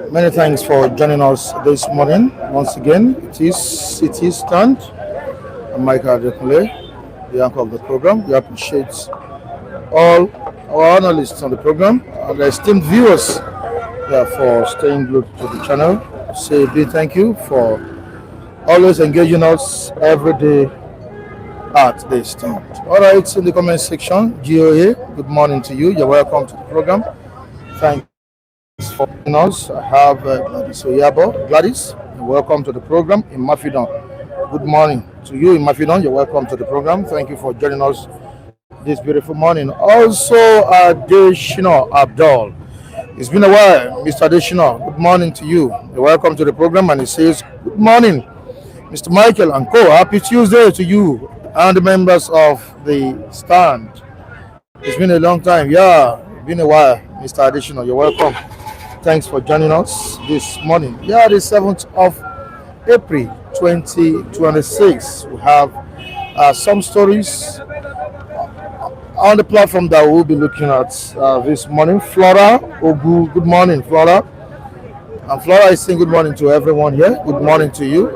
Many thanks for joining us this morning. Once again, it is stand. I'm Michael Adekunle, the anchor of the program. We appreciate all our analysts on the program and the esteemed viewers for staying glued to the channel. Say a big thank you for always engaging us every day at this time. All right, in the comment section, GOA, good morning to you. You're welcome to the program. Thanks for joining us. I have Gladys Oyabo. Gladys, you're welcome to the program in Mafidon. Good morning to you in Mafidon. You're welcome to the program. Thank you for joining us this beautiful morning. Also, Adeshino Abdul. It's been a while, Mr. Adeshino. Good morning to you. You're welcome to the program. And he says, good morning, Mr. Michael and Co. Happy Tuesday to you and the members of the stand. It's been a long time. Yeah, been a while, Mr. Additional. You're welcome. Thanks for joining us this morning. Yeah, the 7th of April 2026. We have some stories on the platform that we'll be looking at this morning. Flora Ogu, good morning, Flora. And Flora is saying good morning to everyone here. Good morning to you.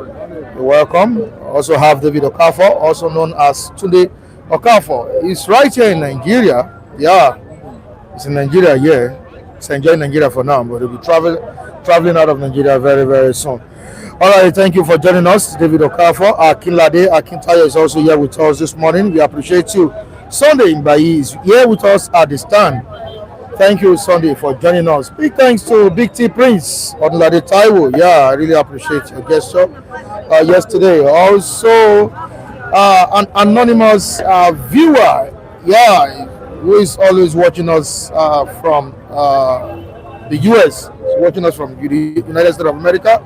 You're welcome. Also have David Okafor, also known as Sunday Okafor. He's right here in Nigeria. Yeah, he's in Nigeria here. He's enjoying Nigeria for now, but he'll be traveling out of Nigeria very, very soon. All right, thank you for joining us, David Okafor. Akinlade Akintayo is also here with us this morning. We appreciate you. Sunday Igboho is here with us at the stand. Thank you, Sunday, for joining us. Big thanks to Big T Prince, Odunlade Taiwo. Yeah, I really appreciate your gesture yesterday. Also, an anonymous viewer, yeah, who is always watching us from the US, watching us from the United States of America.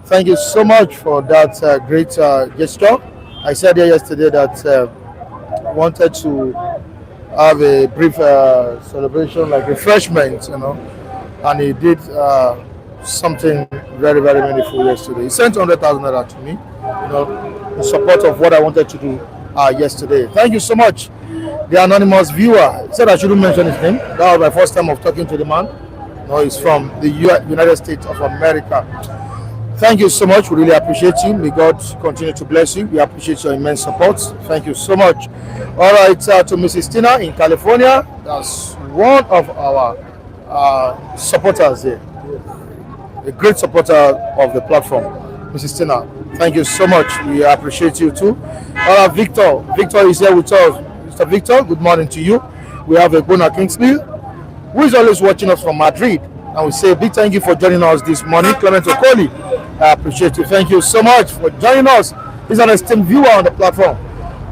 Thank you so much for that great gesture. I said here yesterday that I wanted to have a brief celebration, like refreshment, and he did something very, very meaningful yesterday. He sent 100,000 naira to me, in support of what I wanted to do yesterday. Thank you so much. The anonymous viewer said I shouldn't mention his name. That was my first time of talking to the man. He's from the United States of America. Thank you so much. We really appreciate you. May God continue to bless you. We appreciate your immense support. Thank you so much. All right, to Mrs. Tina in California. That's one of our supporters here. A great supporter of the platform. Mrs. Tina, thank you so much. We appreciate you too. All right, Victor. Victor is here with us. Mr. Victor, good morning to you. We have Egbona Kingsley, who is always watching us from Madrid. And we say a big thank you for joining us this morning. Clement Okoli, I appreciate you. Thank you so much for joining us. He's an esteemed viewer on the platform.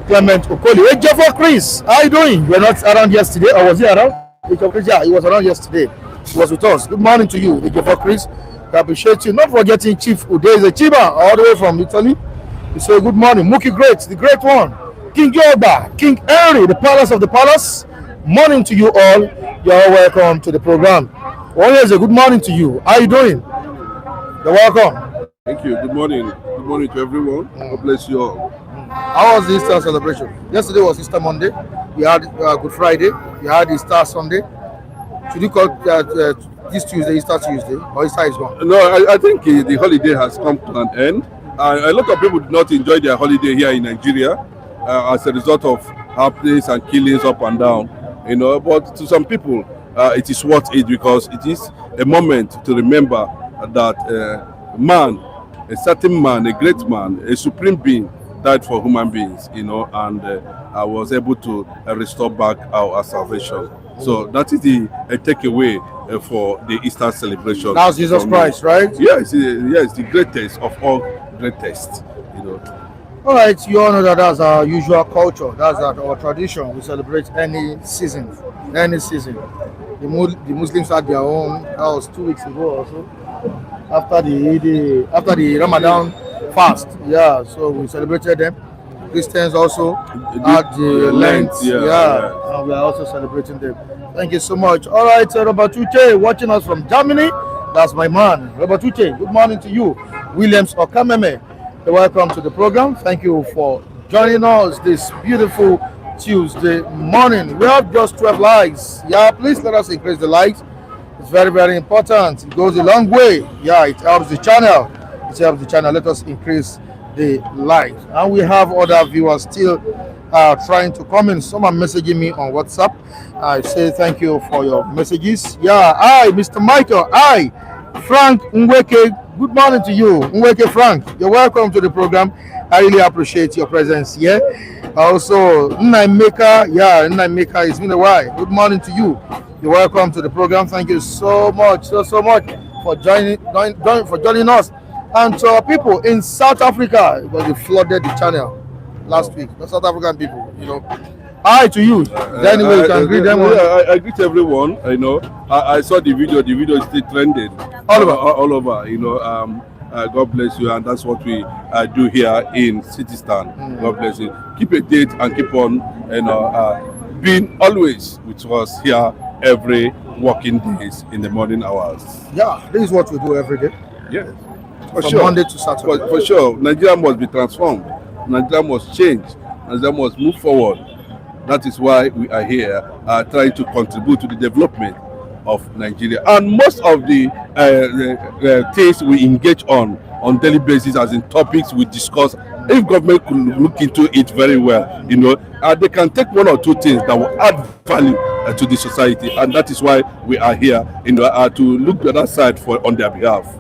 Clement Okoli. Hey, Jeffo Chris, how are you doing? You were not around yesterday, or was he around? Yeah, he was around yesterday. He was with us. Good morning to you, Jeffo Chris. I appreciate you. Not forgetting Chief Udeze Chiba, all the way from Italy. We say good morning. Muki Great, the great one. King Yoruba, King Henry, the palace of the palace. Morning to you all. You're all welcome to the program. Always a good morning to you. How are you doing? You're welcome. Thank you. Good morning. Good morning to everyone. God bless you all. How was the Easter celebration? Yesterday was Easter Monday. We had Good Friday. We had Easter Sunday. Should you call this Tuesday Easter Tuesday, or Easter is gone? No, I think the holiday has come to an end. A lot of people did not enjoy their holiday here in Nigeria as a result of happenings and killings up and down. But to some people, it is worth it because it is a moment to remember that a certain man, a great man, a supreme being died for human beings, and I was able to restore back our salvation. So that is the takeaway for the Easter celebration. That's Jesus Christ, right? Yes, the greatest of all greatest. All right, you all know that that's our usual culture. That's our tradition. We celebrate any season. The Muslims had their own. That was 2 weeks ago or so. After the Ramadan fast, yeah. So we celebrated them. Christians also had the Lent, yeah. And we are also celebrating them. Thank you so much. All right, Robert Uche watching us from Germany. That's my man, Robert Uche. Good morning to you, Williams Okameme. Welcome to the program. Thank you for joining us this beautiful Tuesday morning. We have just 12 likes. Yeah, please let us increase the likes. It's very, very important. It goes a long way. Yeah, it helps the channel. Let us increase the likes. And we have other viewers still trying to comment. Some are messaging me on WhatsApp. I say thank you for your messages. Yeah, hi, Mr. Michael. Hi, Frank Nweke. Good morning to you, Nweke Frank. You're welcome to the program. I really appreciate your presence here. Also, Nnaimeka. Yeah, Nnaimeka, it's been a while. Good morning to you. You're welcome to the program. Thank you so much for joining us. And to our people in South Africa, because they flooded the channel last week. The South African people, Hi to you. Is there any way you can greet them? Yeah, I greet everyone. I saw the video. The video is still trending all over. God bless you, and that's what we do here in Citystan. God bless you. Keep a date and keep on, being always with us here every working days in the morning hours. Yeah, this is what we do every day. Yes, From Monday to Saturday. For sure, Nigeria must be transformed. Nigeria must change. Nigeria must move forward. That is why we are here trying to contribute to the development of Nigeria. And most of the things we engage on daily basis, as in topics we discuss, if government could look into it very well, they can take one or two things that will add value to the society, and that is why we are here, to look the other side on their behalf.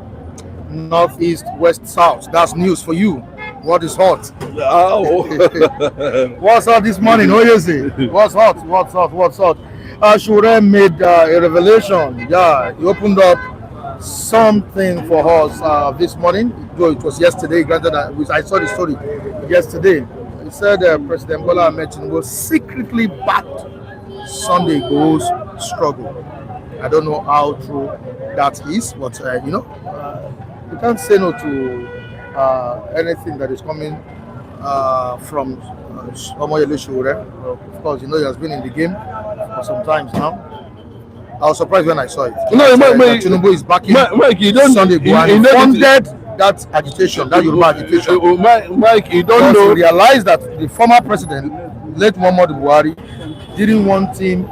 Northeast, west, south. That's news for you. What is hot? Oh. What's hot this morning? Oh, you see. What's hot? Sowore made a revelation. Yeah, he opened up something for us this morning. Though it was yesterday. Granted, I saw the story yesterday. He said President Bola Ahmed Tinubu secretly backed Sunday Igboho's struggle. I don't know how true that is, but you can't say no to anything that is coming from Omoyele Sowore. Of course, he has been in the game for some time now. I was surprised when I saw it. Tinubu is backing Sunday Igboho, and he funded that agitation, that Yoruba agitation. Mike, you don't know. Realize that the former president, late Muhammadu Buhari, didn't want him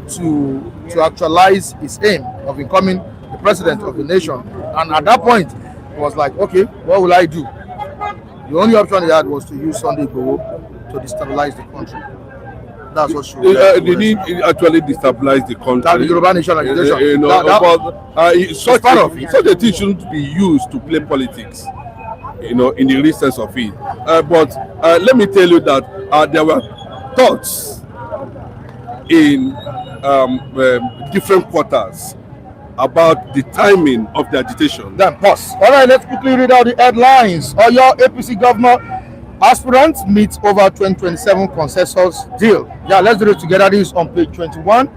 to actualize his aim of becoming the president of the nation. And at that point, it was like, okay, what will I do? The only option he had was to use Sunday Igboho to destabilize the country. That's what they need actually destabilize the country. That the Yoruba nation agitation. Such a thing shouldn't be used to play politics, in the real sense of it. But let me tell you that there were thoughts in different quarters about the timing of the agitation. Then pause. All right, let's quickly read out the headlines. Oyo APC governor aspirants meet over 2027 consensus deal. Yeah, let's do it together. This is on page 21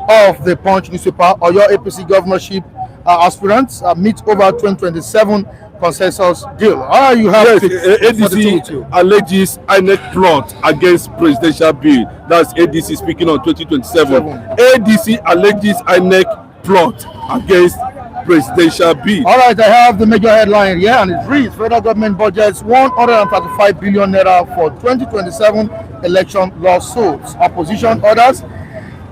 of the Punch newspaper. Oyo APC governorship aspirants meet over 2027 consensus deal. You have ADC alleges INEC plot against presidential bill. That's ADC speaking on 2027. ADC alleges INEC plot against presidential bill. All right, I have the major headline here, and it reads: federal government budgets 135 billion naira for 2027 election lawsuits. Opposition orders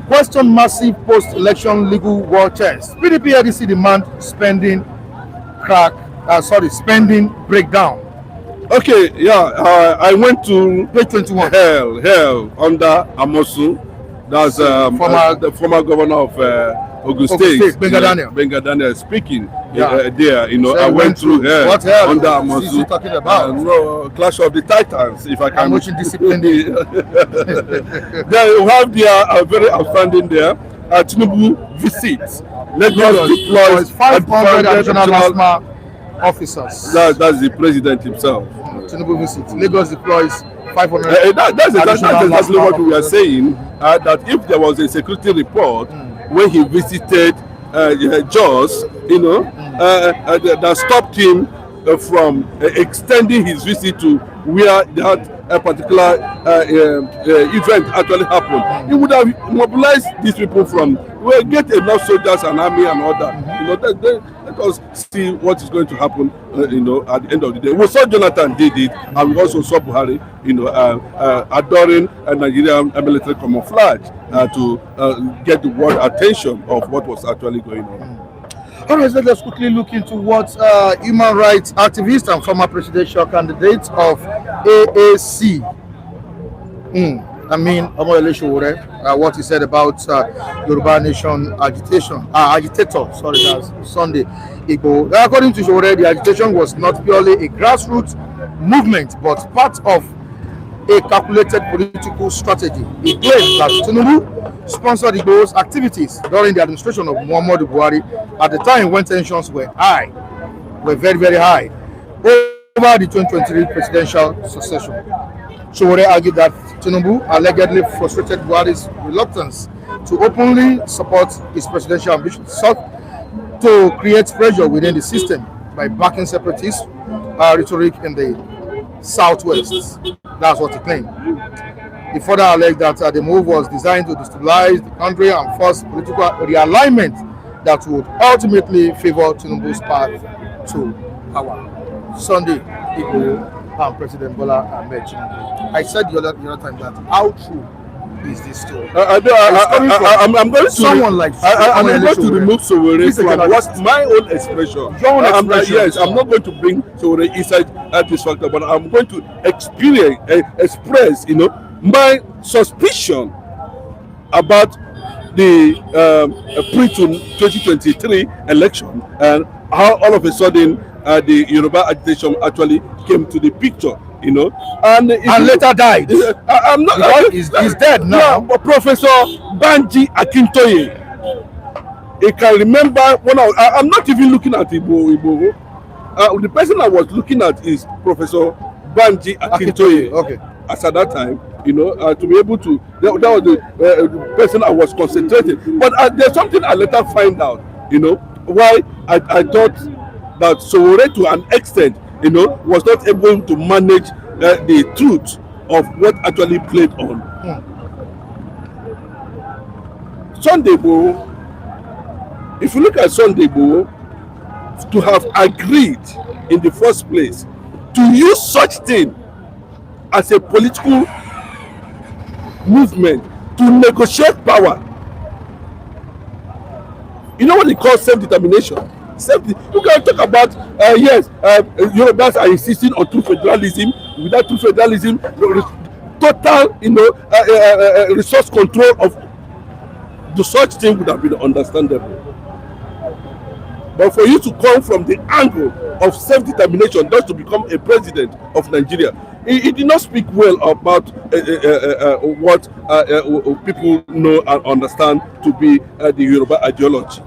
question massive post-election legal war chest. PDP ADC demand spending spending breakdown. Okay, yeah, I went to page 21. Hell under Amosu. That's the former governor of Ogun State, Benga Daniel speaking there. I went through hell under Amosu. Talking about Clash of the Titans, if I can. I'm watching discipline. There you have their very outstanding there. Tinubu visits. Lagos deploys 500 additional LASMA officers. That's the president himself. Tinubu visits. Lagos deploys 500. That's exactly what we are saying. That if there was a security report when he visited Jos, that stopped him from extending his visit to where that particular event actually happened, he would have mobilized these people from get enough soldiers and army and all that. Let us see what is going to happen. At the end of the day, we saw Jonathan did it, and we also saw Buhari, adoring a Nigerian military camouflage to get the world attention of what was actually going on. All right, so let's quickly look into what human rights activist and former presidential candidate of AAC, Omoyele Sowore, what he said about Yoruba nation agitation, that's Sunday Igboho. According to Sowore, the agitation was not purely a grassroots movement, but part of a calculated political strategy. He claimed that Tinubu sponsored Igboho's activities during the administration of Muhammadu Buhari at the time when tensions were very, very high over the 2023 presidential succession. Sowore argued that Tinubu allegedly frustrated Buhari's reluctance to openly support his presidential ambitions, sought to create pressure within the system by backing separatist rhetoric in the southwest. That's what he claimed. He further alleged that the move was designed to destabilize the country and force political realignment that would ultimately favor Tinubu's path to power. Sunday Igboho and President Bola Ahmed Tinubu. I said the other time that how true is this story? I'm going to someone like I'm going to remove Sowore from what my own expression. Yes, I'm not going to bring Sowore inside this factor, but I'm going to express, my suspicion about the pre-2023 election and how all of a sudden the Yoruba agitation actually came to the picture, and later died. I'm not. He's dead now. No, but Professor Banji Akintoye, I can remember when I'm not even looking at Igboho. The person I was looking at is Professor Banji Akintoye. Okay. As at that time, to be able to, that was the person I was concentrating. But there's something I later find out, why I thought that Sowore to an extent, was not able to manage the truth of what actually played on. Sunday Igboho, if you look at Sunday Igboho, to have agreed in the first place to use such thing as a political movement to negotiate power. You know what they call self-determination? You can talk about, Yorubas are insisting on true federalism. Without true federalism, total, resource control of the such thing would have been understandable. But for you to come from the angle of self-determination just to become a president of Nigeria, he did not speak well about what people know and understand to be the Yoruba ideology.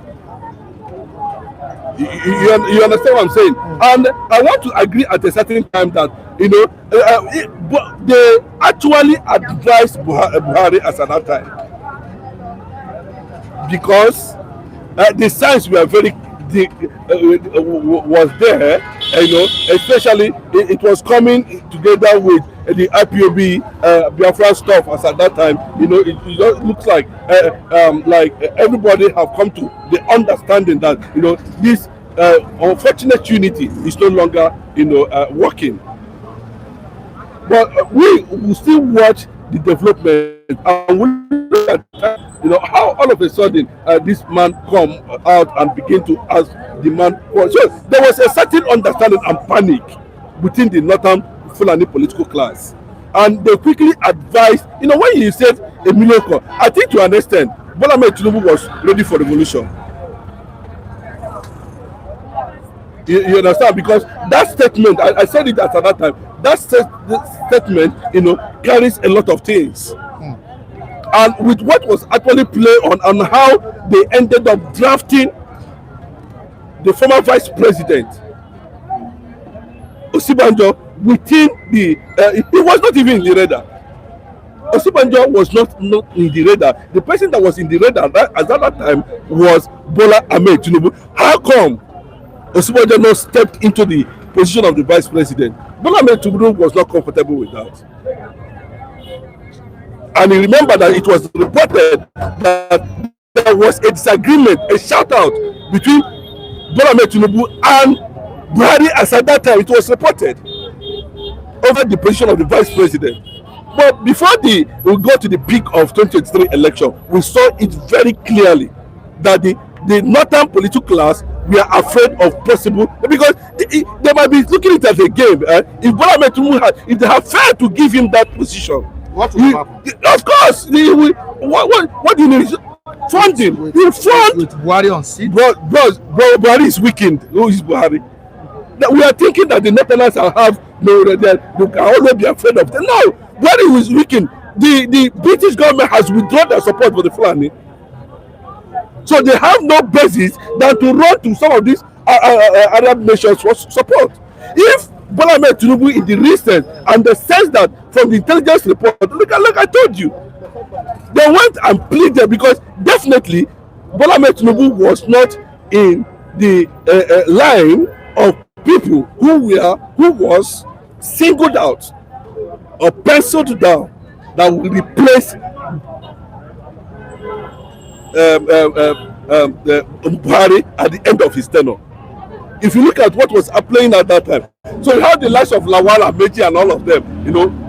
You understand what I'm saying? And I want to agree at a certain time that they actually advised Buhari as at that time, because the signs were very was there, especially it was coming together with the IPOB Biafra stuff as at that time. It just looks like everybody have come to the understanding that this unfortunate unity is no longer working. But we will still watch the development and we look at how all of a sudden this man come out and begin to ask the man for. So there was a certain understanding and panic within the northern Fulani political class, and they quickly advised. When you said a miracle, I think to an extent Bola Ahmed Tinubu was ready for revolution. You understand? Because that statement, I said it at that time, that statement, carries a lot of things. And with what was actually played on how they ended up drafting the former vice president, Osibanjo, within the, he was not even in the radar. Osibanjo was not in the radar. The person that was in the radar at that time was Bola Ahmed Tinubu. How come Osibanjo not stepped into the position of the vice president? Bola Ahmed Tinubu was not comfortable with that. And he remembered that it was reported that there was a disagreement, a shout out between Bola Ahmed Tinubu and Buhari as at that time. It was reported over the position of the vice president. But before we go to the peak of 2023 election, we saw it very clearly that the northern political class were afraid of possible, because they might be looking at it as a game. If Bola Ahmed Tinubu if they have failed to give him that position, what will happen? Of course, what do you need? Funding. With Buhari on seat? Buhari is weakened. Who is Buhari? We are thinking that the Netherlands have they can always be afraid of them. No, Buhari is weakened. The British government has withdrawn their support for the Fulani. So they have no basis than to run to some of these Arab nations for support. If Bola Ahmed Tinubu in the recent and the sense that from the intelligence report, look, I told you, they went and pleaded, because definitely Bola Ahmed Tinubu was not in the line of people who was singled out or penciled down that will replace Buhari at the end of his tenure. If you look at what was happening at that time, so you had the likes of Lawal, Amechi, and all of them,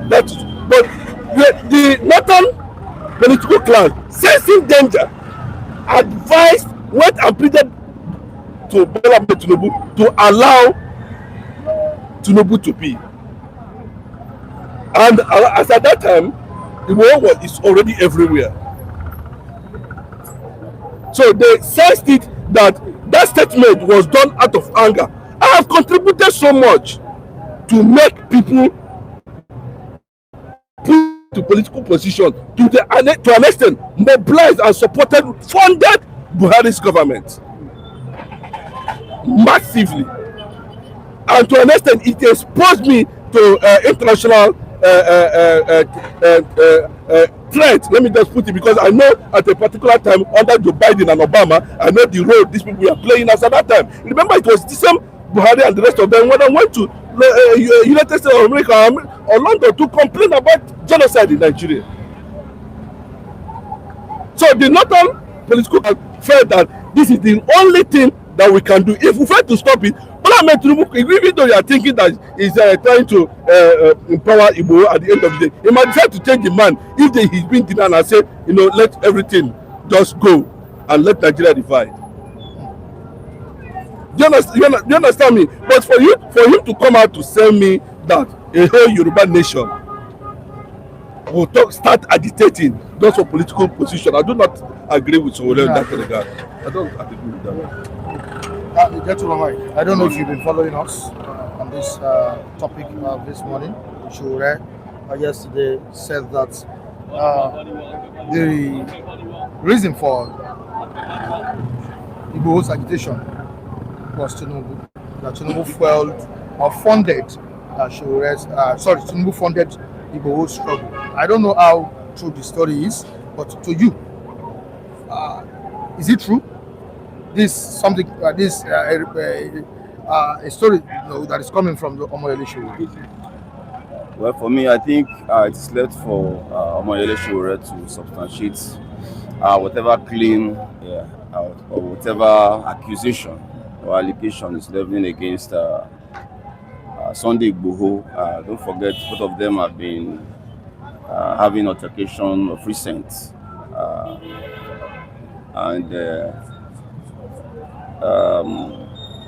that. But the northern political class, sensing danger, advised, went and pleaded to Bola Ahmed Tinubu to allow Tinubu to be. And as at that time, the war is already everywhere. So they sensed it that statement was done out of anger. I have contributed so much to make people put to political position to an extent mobilized and funded Buhari's government massively, and to an extent it exposed me to international threat. Let me just put it, because I know at a particular time under Joe Biden and Obama, I know the role these people were playing as at that time. Remember, it was the same Buhari and the rest of them when I went to United States of America or London to complain about genocide in Nigeria. So the northern political felt that this is the only thing that we can do. If we fail to stop it, Bola Ahmed Tinubu, even though you are thinking that he's trying to empower Igbo at the end of the day, he might decide to change the man if he's been denied and say, let everything just go and let Nigeria divide. Do you understand me? But for him to come out to tell me that a whole Yoruba nation will start agitating just for political position, I do not agree with Sowore in that regard. I don't agree with that. I don't know if you've been following us on this topic this morning. Sowore yesterday said that the reason for Igboho's agitation was Tinubu. That Tinubu failed or funded Tinubu funded Igboho's struggle. I don't know how true the story is, but to you, is it true? This something a story that is coming from the Omoyele Sowore. Well, for me, I think it's left for Omoyele Sowore to substantiate whatever claim or whatever accusation or allegation is leveling against Sunday Igboho. Don't forget, both of them have been having altercation of recent, and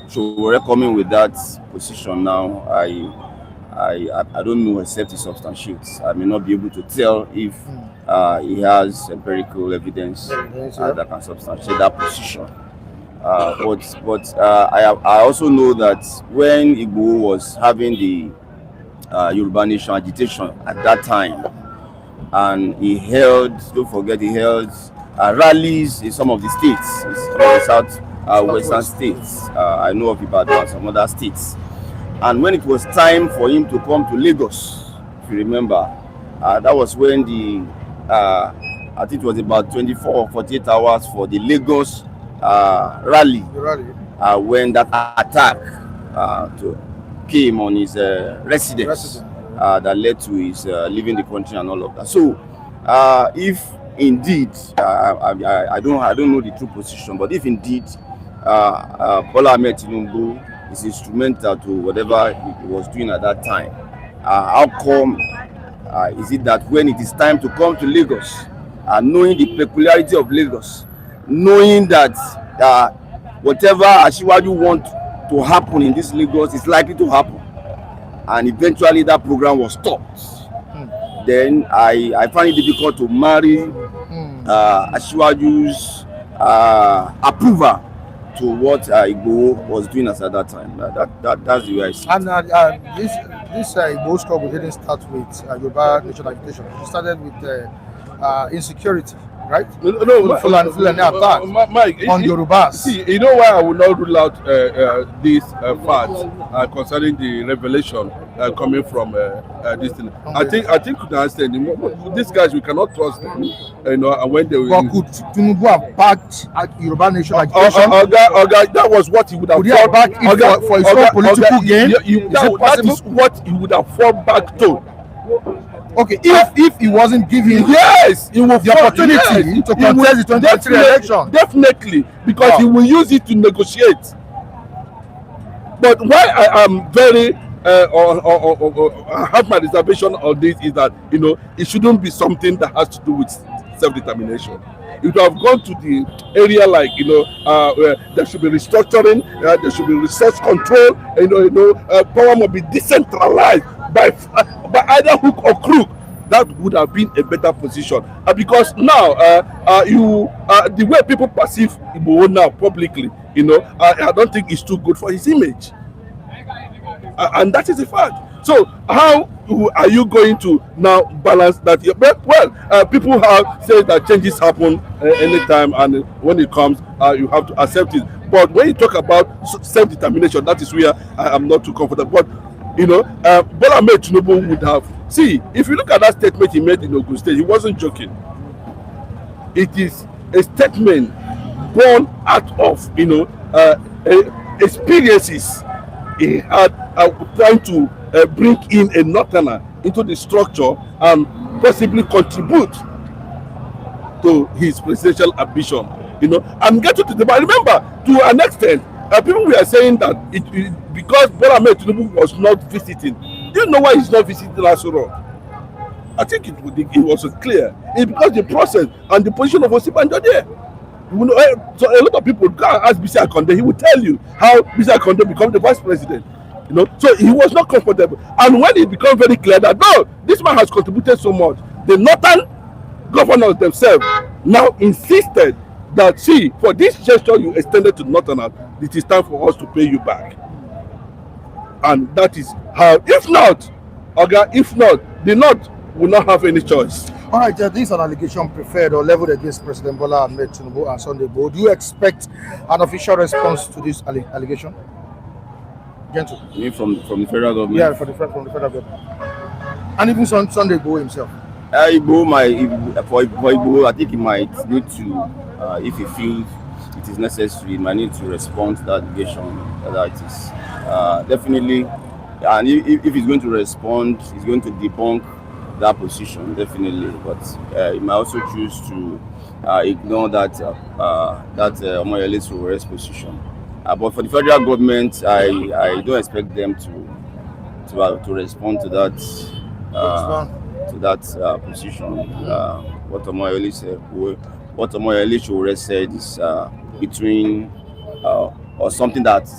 Sowore coming with that position now, I don't know except he substantiates. I may not be able to tell if he has empirical evidence that can substantiate that position. But I also know that when Igboho was having the Yoruba nation agitation at that time, and he held, don't forget, he held rallies in some of the states, some of the western states. I know of Ibadan and some other states. And when it was time for him to come to Lagos, if you remember, that was when I think it was about 24 or 48 hours for the Lagos rally, when that attack came on his residence that led to his leaving the country and all of that. So if indeed, I don't know the true position, but if indeed Bola Ahmed Tinubu is instrumental to whatever he was doing at that time, how come is it that when it is time to come to Lagos, knowing the peculiarity of Lagos, knowing that whatever Asiwaju want to happen in this Lagos is likely to happen, and eventually that program was stopped, then I find it difficult to marry Asiwaju's approval to what Igboho was doing at that time. That's the way I see it. And this Igboho struggle didn't start with Yoruba nation agitation. It started with insecurity right? No, Fulani attack Mike, on Yorubas. See, you know why I will not rule out this fact concerning the revelation coming from this thing. Okay. I think you can understand. These guys, we cannot trust them. You know, and when they will. But could Tinubu have backed Yoruba nation agitation? Oga, that was what he would have. Could he have backed it for his own political gain? That is what he would have fought back to. Okay, if he wasn't given he will the opportunity to contest the 2023 election, definitely, because he will use it to negotiate. But why I am very I have my reservation on this is that, you know, it shouldn't be something that has to do with self-determination. It would have gone to the area like, you know, where there should be restructuring, there should be resource control, power must be decentralized by either hook or crook. That would have been a better position, because now the way people perceive Igboho now publicly, you know, I don't think it's too good for his image, and that is a fact. So how are you going to now balance that? Well, people have said that changes happen anytime, and when it comes, you have to accept it. But when you talk about self-determination, that is where I am not too comfortable. But you know, Bola Ahmed Tinubu would have. See, if you look at that statement he made in Ogun State, he wasn't joking. It is a statement born out of, you know, experiences he had trying to bring in a northerner into the structure and possibly contribute to his presidential ambition. You know, and get to the but remember, to an extent, people were saying that because Bola Ahmed Tinubu was not visiting. Do you know why he's not visiting Asoro? I think it was clear. It's because the process and the position of Osibanjo there. You know, so a lot of people go and ask Bisi Akonde. He will tell you how Bisi Akonde became the vice president. You know, so he was not comfortable. And when it became very clear that no, this man has contributed so much, the northern governors themselves now insisted that, see, for this gesture you extended to northerners, it is time for us to pay you back. And that is how, if not, the North will not have any choice. All right, this is an allegation preferred or leveled against President Bola Ahmed Tinubu and Sunday Igboho. Do you expect an official response to this allegation? Gentle. You mean from the federal government? Yeah, from the federal government. And even Sunday Igboho himself. For Igboho, I think he might need to, if he feels it is necessary, he might need to respond to that allegation. That it is definitely, and if he's going to respond, he's going to debunk that position, definitely. But he might also choose to ignore that Omoyele Sowore's position. But for the federal government, I don't expect them to respond to that position. What Omoyele Sowore said is between or something that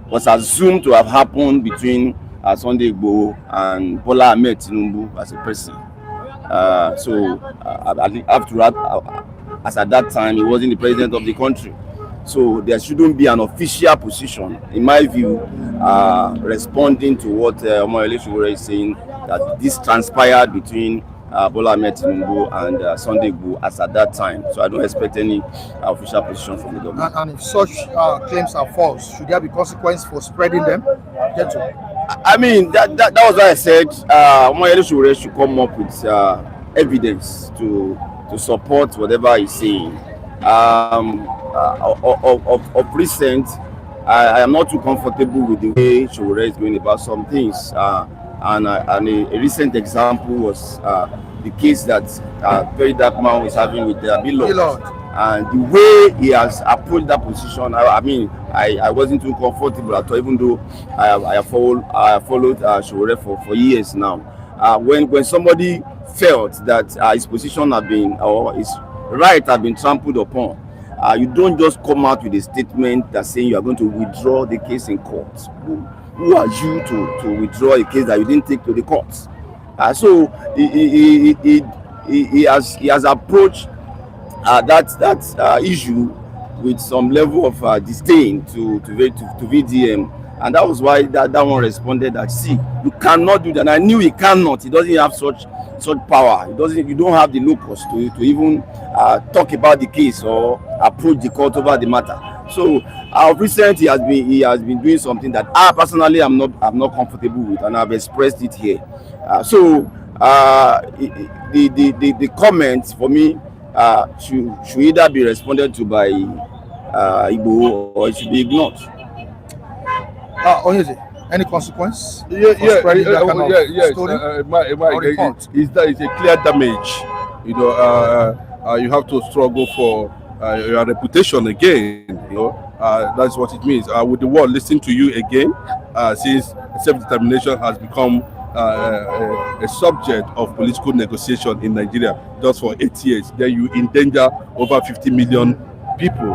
was assumed to have happened between Sunday Igboho and Bola Ahmed Tinubu as a person. So after as at that time, he wasn't the president of the country. So there shouldn't be an official position, in my view, responding to what Omoyele Sowore is saying, that this transpired between Bola Ahmed Tinubu and Sunday Igboho as at that time. So I don't expect any official position from the government. And if such claims are false, should there be consequence for spreading them? I mean, that was why I said Omoyele Sowore should come up with evidence to support whatever he's saying. Of recent, I am not too comfortable with the way Sowore is going about some things. And a recent example was the case that Very Dark Man was having with Bilod. And the way he has approached that position, I wasn't too comfortable at all, even though I have followed Sowore for years now. When somebody felt that his position had been, or his right had been trampled upon, you don't just come out with a statement that saying you are going to withdraw the case in court. Who are you to withdraw a case that you didn't take to the courts? So he has approached that issue with some level of disdain to VDM, And that was why that one responded that, see, you cannot do that. And I knew he cannot. He doesn't have such power. You don't have the locus to even talk about the case or approach the court over the matter. So recently he has been doing something that I personally am not comfortable with, and I've expressed it here. The comments for me should either be responded to by Igboho, or it should be ignored. Any consequence? Yes. Story? It's a clear damage. You have to struggle for your reputation again. That's what it means. Would the world listen to you again? Since self-determination has become a subject of political negotiation in Nigeria just for 8 years, then you endanger over 50 million people.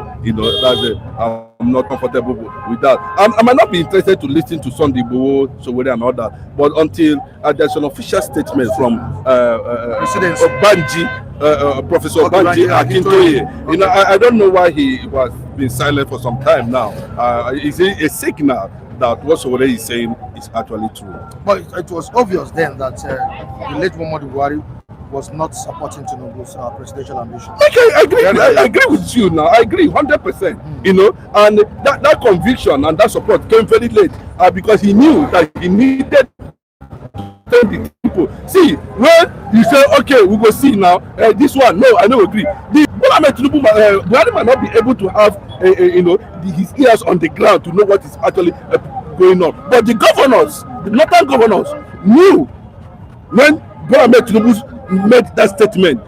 I'm not comfortable with that. I might not be interested to listen to Sunday Igboho, Sowore and all that, but until there's an official statement from Professor Banji Akintoye, I don't know why he was been silent for some time now. Is it a signal that what Sowore is saying is actually true? But it was obvious then that the late Muhammadu Buhari was not supporting Tinubu's presidential ambition. Okay, I agree with you now. I agree 100%. And that conviction and that support came very late because he knew that he needed the people. See, when you say, okay, we go see now, this one, no, I don't agree. The Bola Ahmed Tinubu, Buhari might not be able to have, his ears on the ground to know what is actually going on. But the governors, the northern governors, knew when Bola Ahmed Tinubu made that statement.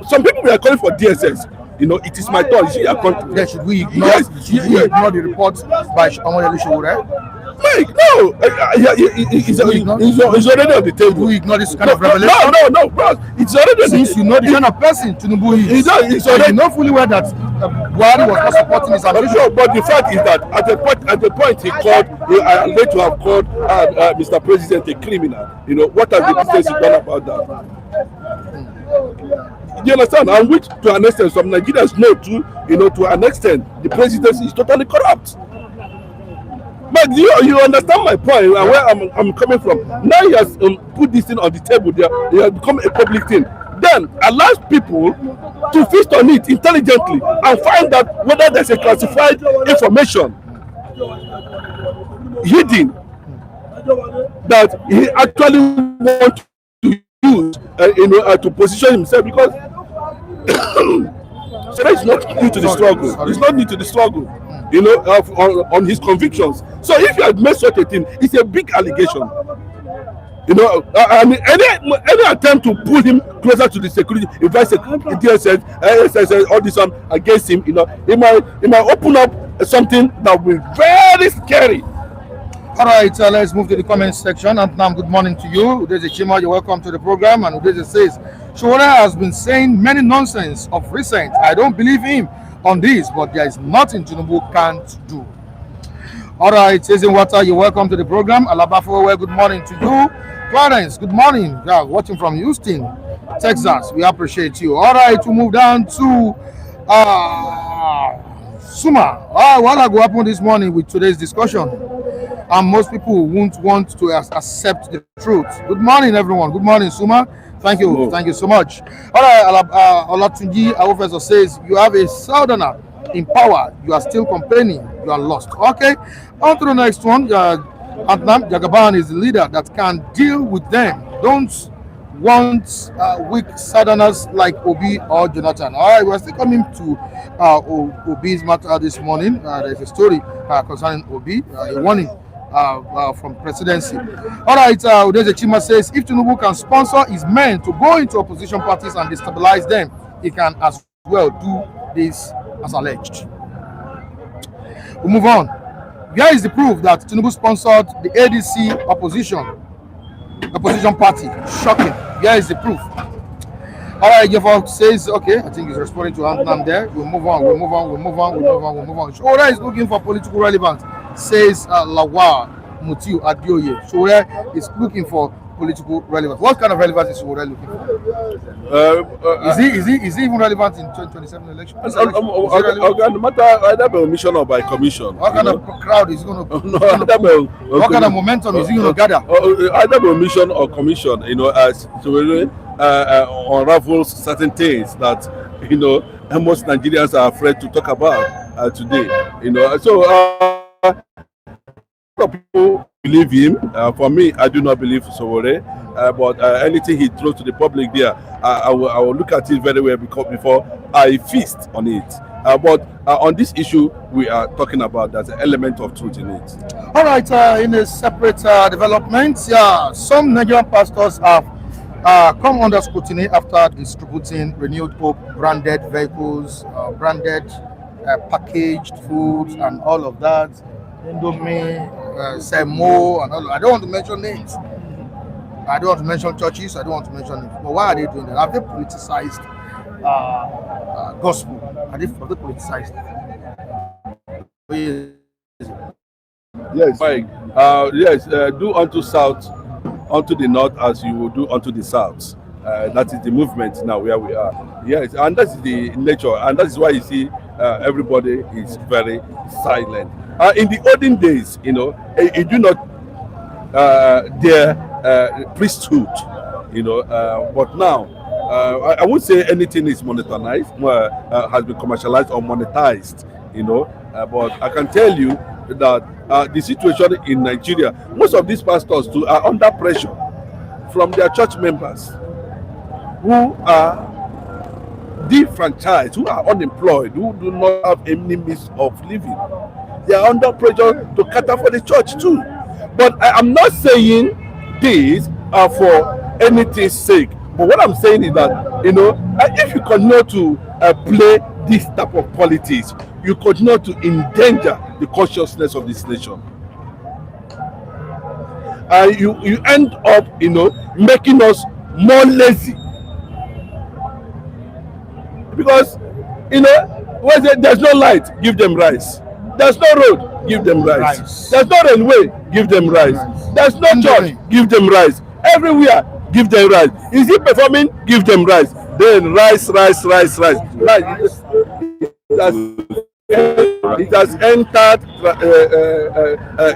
Some people were calling for DSS. It is my turn. Should we ignore the report by Omoyele Sowore? Mike, no, it's already on the table. We ignore this kind of revelation. No, bro, it's already. Since you know the kind of person Tinubu is, it's already. You know fully well that Buhari was not supporting his ambition. But the fact is that at the point he called, late to have called Mr. President a criminal. What has the presidency done about that? You understand? And which, to an extent, some Nigerians know too. To an extent, the presidency is totally corrupt. But you understand my point and where I'm coming from. Now he has put this thing on the table. It has become a public thing. Then allows people to feast on it intelligently and find out whether there's a classified information hidden that he actually wants to use to position himself, because so that is not new to the struggle. It's not new to the struggle. On his convictions. So if you had made such a thing, it's a big allegation. I mean, any attempt to pull him closer to the security, if I say DSS, SSS, all this one against him, it might open up something that will be very scary. All right, let's move to the comment section. And now, good morning to you. Udeze Chima, you're welcome to the program. And Udeze says, Sowore has been saying many nonsense of recent. I don't believe him on this, but there is nothing Tinubu can't do. All right, Season Water, you're welcome to the program. Alabafo, good morning to you. Clarence, good morning. Yeah, watching from Houston, Texas. We appreciate you. All right, we move down to Suma. What I go happen this morning with today's discussion, and most people won't want to accept the truth. Good morning, everyone. Good morning, Suma. Thank you. Thank you so much. All right, Olatunji, our professor says, you have a southerner in power. You are still complaining. You are lost. Okay, on to the next one. Adnan Jagaban is the leader that can deal with them. Don't want weak southerners like Obi or Jonathan. All right, we're still coming to Obi's matter this morning. There's a story concerning Obi, a warning from presidency. All right, Udeze Chima says, if Tinubu can sponsor his men to go into opposition parties and destabilize them, he can as well do this as alleged. We move on. Here is the proof that Tinubu sponsored the ADC opposition party. Shocking. Here is the proof. All right, Jeff says, okay, I think he's responding to Antnam there. We'll move on. Sowore is looking for political relevance, says Lawa Mutiu Adioye. Sowore is looking for political relevance. What kind of relevance is Sowore looking for? Is he even relevant in 2027 election? No matter either by omission or by commission. What kind of crowd is going to? What kind of momentum is he going to gather? Either by omission or commission, as Sowore unravels certain things that most Nigerians are afraid to talk about today. So people believe him. For me, I do not believe Sowore. But anything he throws to the public there, I will look at it very well before I feast on it. But on this issue we are talking about, there's an element of truth in it. All right, in a separate development, some Nigerian pastors have come under scrutiny after distributing renewed hope branded vehicles, branded packaged foods, and all of that. Indomie, Semo, and all. I don't want to mention names. I don't want to mention churches. I don't want to mention names. But why are they doing that? Have they politicized gospel? Have they politicized? Yes, Mike. Yes, do unto south, unto the north as you will do unto the south. That is the movement now where we are. Yes, and that's the nature, and that is why you see everybody is very silent. In the olden days, you do not dare priesthood, but now I won't say anything is monetized, has been commercialized or monetized, but I can tell you that the situation in Nigeria, most of these pastors too are under pressure from their church members who are defranchised, who are unemployed, who do not have any means of living. They are under pressure to cater for the church too. But I am not saying this for anything's sake. But what I'm saying is that, if you continue to play this type of politics, you continue to endanger the consciousness of this nation. You end up, making us more lazy. Because, when there's no light, give them rice. There's no road, give them rice. There's no railway, give them rice. There's no church, give them rice. Everywhere, give them rice. Is he performing? Give them rice. Then rice. It has entered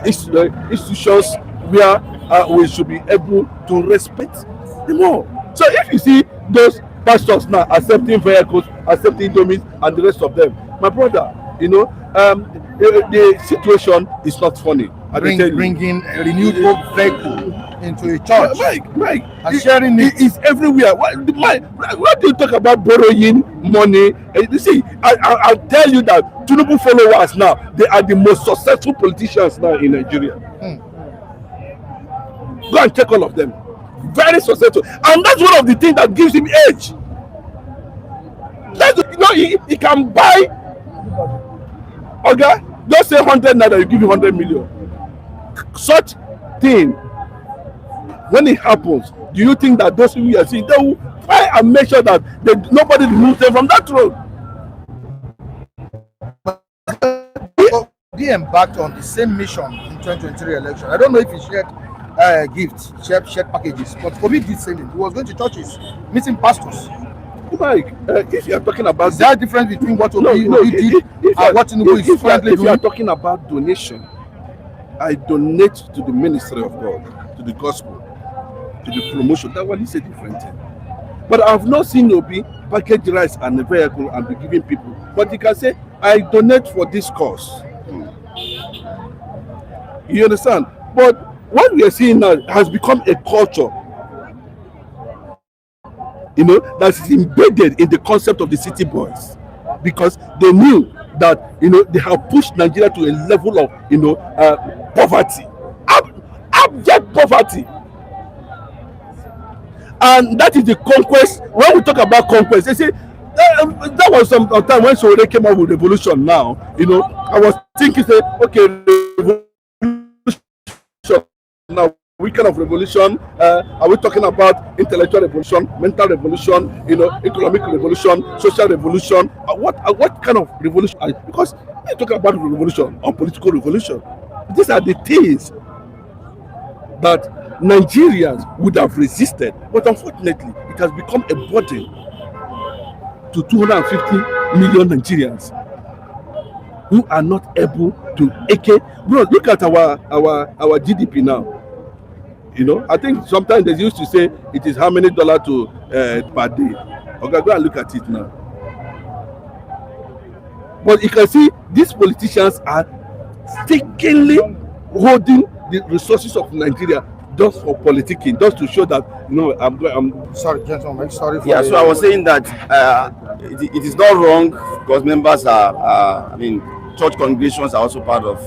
institutions where we should be able to respect them more. So if you see those pastors now accepting vehicles, accepting domains, and the rest of them, my brother, the situation is not funny. Bringing a renewed hope vehicle into a church. Mike, and sharing it is everywhere. What do you talk about borrowing money? You see, I'll tell you that Tinubu followers now, they are the most successful politicians now in Nigeria. Go and check all of them. Very successful. And that's one of the things that gives him edge. He can buy. Okay, just say 100 naira, you give him 100 million. Such thing, when it happens, do you think that those people you are seeing, they will try and make sure that nobody removes them from that road? He embarked on the same mission in 2023 election. I don't know if he shared gifts, shared packages, but Kobe did same thing. He was going to churches, meeting pastors. Mike, if you are talking about, is there a difference between what Obi did and what Tinubu is currently doing? If you are talking about donation, I donate to the ministry of God, to the gospel, to the promotion. That one is a different thing. But I have not seen Obi package rice and a vehicle and be giving people. But you can say, I donate for this cause. You understand? But what we are seeing now has become a culture, that is embedded in the concept of the city boys, because they knew that they have pushed Nigeria to a level of poverty, abject poverty, and that is the conquest. When we talk about conquest, they say that was some time when Sowore came up with revolution. Now I was thinking, say, okay, revolution now. What kind of revolution are we talking about? Intellectual revolution, mental revolution, economic revolution, social revolution. What kind of revolution? Because we're talking about revolution or political revolution. These are the things that Nigerians would have resisted, but unfortunately, it has become a burden to 250 million Nigerians who are not able to. Bro, look at our GDP now. I think sometimes they used to say it is how many dollars per day. Okay, go and look at it now. But you can see these politicians are stickingly holding the resources of Nigeria just for politicking, just to show that I'm sorry, gentlemen. Sorry for yeah. So I was saying that it is not wrong because members are church congregations are also part of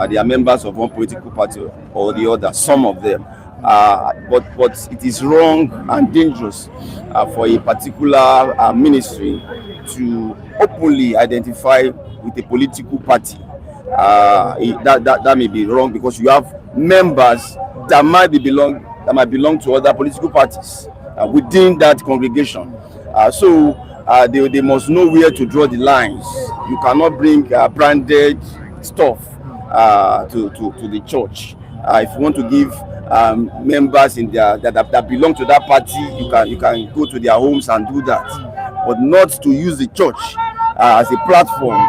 they are members of one political party or the other. Some of them, but it is wrong and dangerous for a particular ministry to openly identify with a political party. That may be wrong because you have members that might belong to other political parties within that congregation. So they must know where to draw the lines. You cannot bring branded stuff to the church. If you want to give members in that belong to that party, you can go to their homes and do that, but not to use the church as a platform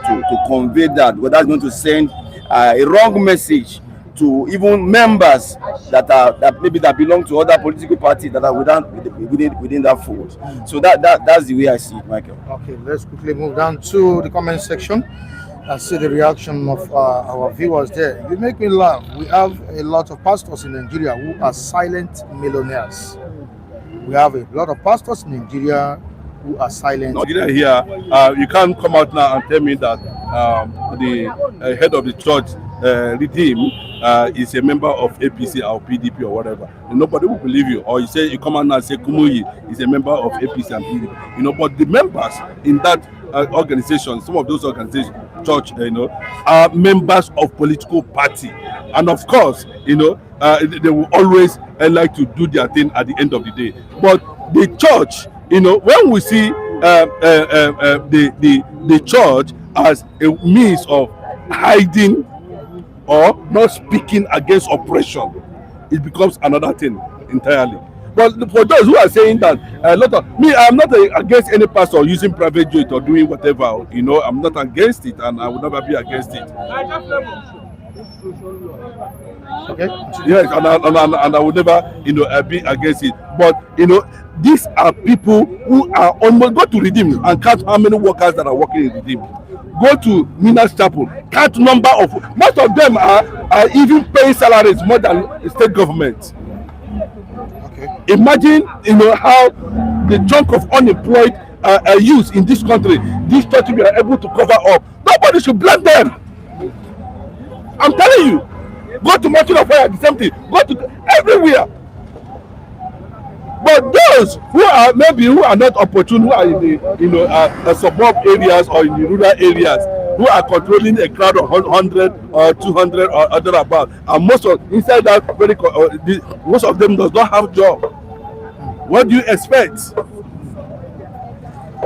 to convey that, because that's going to send a wrong message to even members that belong to other political parties that are within that fold. So that's the way I see it, Michael. Okay, let's quickly move down to the comment section and see the reaction of our viewers there. You make me laugh. We have a lot of pastors in Nigeria who are silent millionaires. We have a lot of pastors in Nigeria who are silent. Nigeria here, you can't come out now and tell me that the head of the church, Redeem, is a member of APC or PDP or whatever. Nobody will believe you. Or you come out now and say Kumuyi is a member of APC and PDP. But the members in that organization, some of those organizations, church, are members of political party, and of course, they will always like to do their thing at the end of the day. But the church, when we see the church as a means of hiding or not speaking against oppression, it becomes another thing entirely. But for those who are saying that I'm not against any pastor using private jet or doing whatever, I'm not against it, and I will never be against it. Okay. Yes, and I will never, be against it. But these are people who are almost go to Redeem and count how many workers that are working in Redeem. Go to Minas Chapel, count number of most of them are even paying salaries more than the state government. Okay. Imagine how the chunk of unemployed youth in this country, this church will be able to cover up. Nobody should blame them. I'm telling you, go to Mountain of Fire, the same thing. Go to everywhere. But those who are not opportune, who are in the suburb areas or in the rural areas, who are controlling a crowd of 100 or 200 or other about, and most of them does not have job. What do you expect?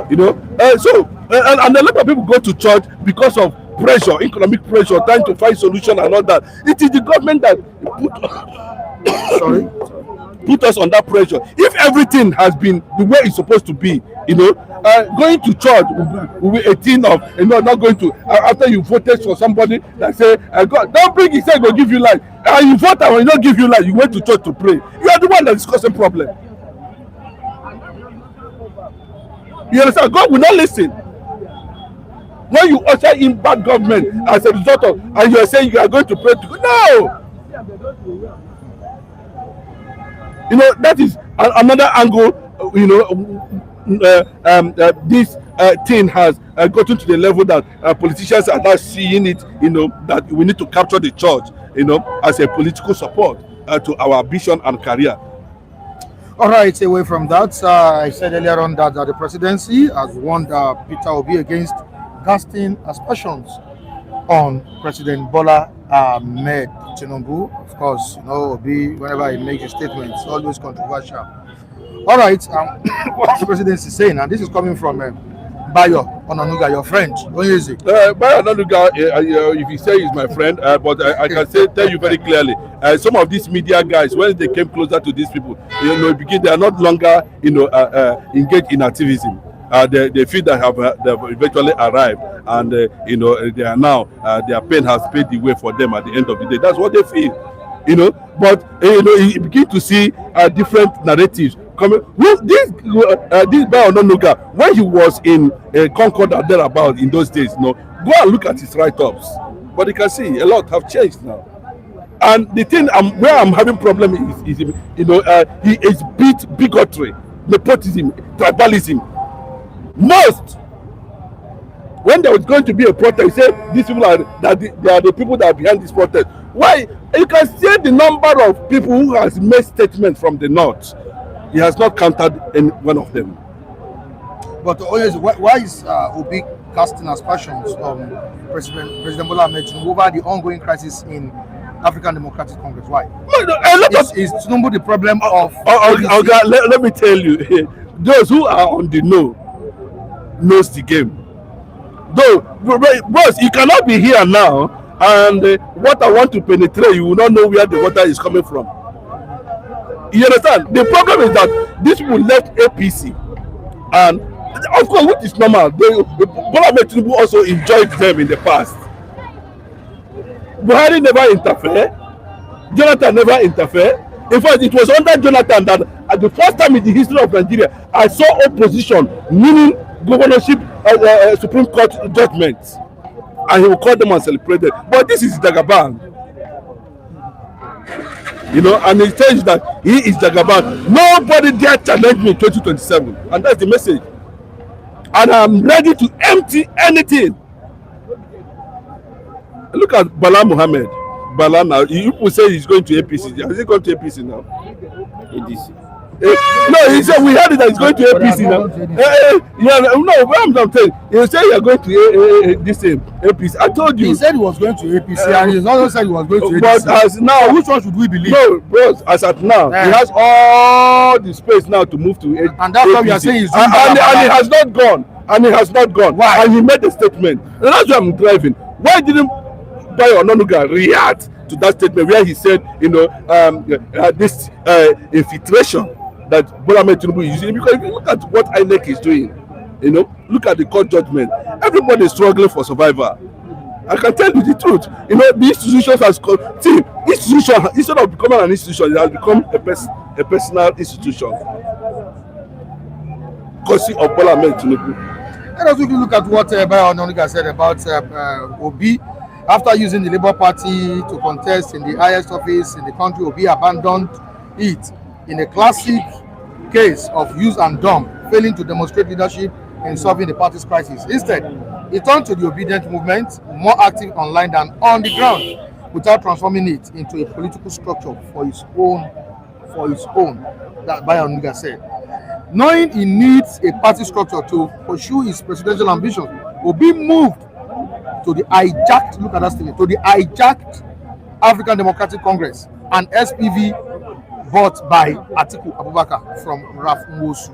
And a lot of people go to church because of pressure, economic pressure, trying to find solution and all that. It is the government that put us under pressure. If everything has been the way it's supposed to be, going to church will be a thing of not going to after you voted for somebody that say God don't bring his say go give you life, and you vote and when he don't give you life, you went to church to pray. You are the one that is causing problem. You understand? God will not listen when you usher in bad government as a result of, and you are saying you are going to pray to God. No. That is another angle. This thing has gotten to the level that politicians are now seeing it. That we need to capture the church, as a political support to our vision and career. All right, away from that, I said earlier on that the presidency has warned Peter Obi against casting aspersions on President Bola Ahmed Tinubu. Of course, Obi, whenever he makes a statement, it's always controversial. All right, what the presidency is saying, and this is coming from Bayo Onanuga, your friend. Onyeeze. Bayo Onanuga, if you say he's my friend, but I can tell you very clearly, some of these media guys, when they came closer to these people, they are not longer, engaged in activism. They feel they have eventually arrived, and they are now their pain has paid the way for them at the end of the day. That's what they feel, But you begin to see different narratives coming. This Bayo Onanuga, when he was in Concord and thereabout in those days, go and look at his write-ups. But you can see a lot have changed now. And the thing where I'm having problem is he is bigotry, nepotism, tribalism. Most when there was going to be a protest, he said these people they are the people that are behind this protest. Why? You can see the number of people who has made statements from the north. He has not counted any one of them. But why is Obi casting aspersions on President Bola Ahmed Tinubu over the ongoing crisis in African Democratic Congress? Why? Is Tinubu the problem of? Let me tell you, those who are on the knows the game. Though, boss, you cannot be here now, and what I want to penetrate, you will not know where the water is coming from. You understand? The problem is that these people left APC, and of course, which is normal. Bola Ahmed Tinubu also enjoyed them in the past. Buhari never interfered. Jonathan never interfered. In fact, it was under Jonathan that at the first time in the history of Nigeria, I saw opposition meaning governorship Supreme Court judgments, and he will call them and celebrate them. But this is Jagaban, and he says that he is Jagaban. Nobody dare challenge me in 2027, and that's the message. And I'm ready to empty anything. Look at Bala Mohammed. Bala now, people say he's going to APC. Is he going to APC now? ADC. No, he said we heard that he's going to APC now. No, I'm saying he said you are going to this APC. I told you. He said he was going to APC, and he also said he was going to APC. But as now, so which one should we believe? No, bros, as at now, he has all the space now to move to APC. And that's why we are saying he's doing and he has not gone. And he has not gone. Why? And he made a statement. And that's why I'm driving. Why didn't Bayo Onanuga react to that statement where he said, this infiltration that Bola Ahmed Tinubu is using? Because if you look at what INEC is doing, look at the court judgment. Everybody is struggling for survival. I can tell you the truth. The institutions institution instead of becoming an institution, it has become a personal institution. Because of Bola Ahmed Tinubu. Let us quickly look at what Bayo Onanuga said about Obi. After using the Labour Party to contest in the highest office in the country, Obi abandoned it in a classic case of use and dump, failing to demonstrate leadership in solving the party's crisis. Instead, he turned to the obedient movement, more active online than on the ground, without transforming it into a political structure for his own. That Bayo Onanuga said. Knowing he needs a party structure to pursue his presidential ambitions, Obi moved to the hijacked African Democratic Congress, an SPV bought by Atiku Abubakar from Raf Nwosu.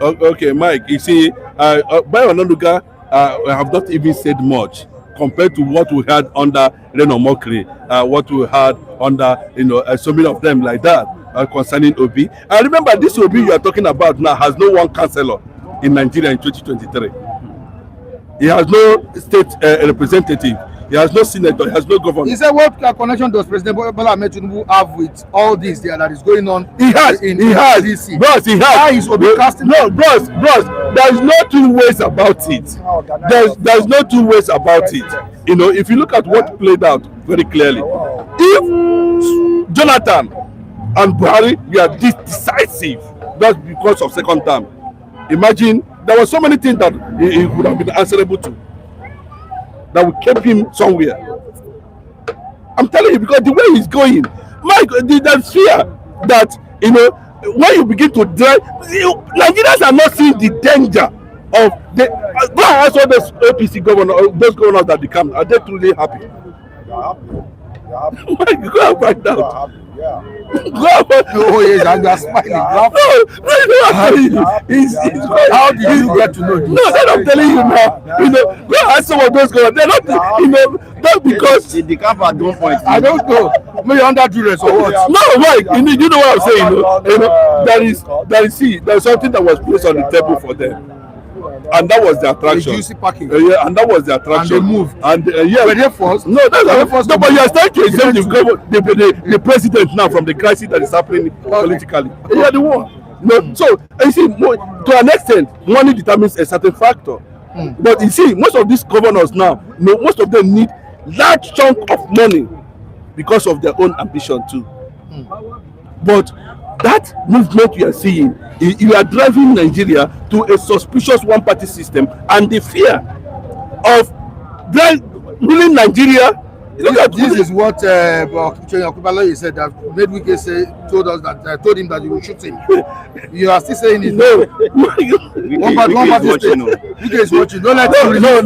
Okay, Mike, you see, Bayo Onanuga have not even said much compared to what we had under Reno Mokri, what we had under so many of them like that concerning Obi. I remember this Obi you are talking about now has no one councillor in Nigeria in 2023. He has no state representative. He has no senator. He has no governor. He said, what connection does President Bola Ahmed Tinubu have with all this that is going on? He has. DC? Bros, he has. Why is Obi casting? No, bros. There is no two ways about it. There's no two ways about it. If you look at what played out very clearly, if Jonathan and Buhari were decisive, that's because of second term. Imagine there were so many things that he would have been answerable to, that would keep him somewhere. I'm telling you, because the way he's going, Mike, there's fear that when you begin to drive, Nigerians are not seeing the danger of the. Go and ask all those APC governors, those governors that become, are they truly happy? Go and find out. Go and find out. Oh yes, and you are smiling. How did you get to know this? No, that I'm telling you now. Go and ask some of those guys. They're not, not because The camp at one point. I don't know. Maybe under duress or what? no, Mike, you know what I'm saying. There's something that was placed on the table for them, and that was the attraction. The juicy package. Yeah, and that was the attraction. And they moved. And yeah, Were they forced? no, that's Were they not forced no, to but you are move? starting to exempt the president now from the crisis that is happening politically. You are the one. No, so you see, to an extent, money determines a certain factor. But you see, most of these governors now, most of them need large chunk of money because of their own ambition too. But that movement you are seeing, you are driving Nigeria to a suspicious one-party system, and the fear of ruling Nigeria. Look at This is what Okubaloye said, that made Wike told him that you will shoot him. You are still saying it. No, One party state. Wike is watching. Don't let him release.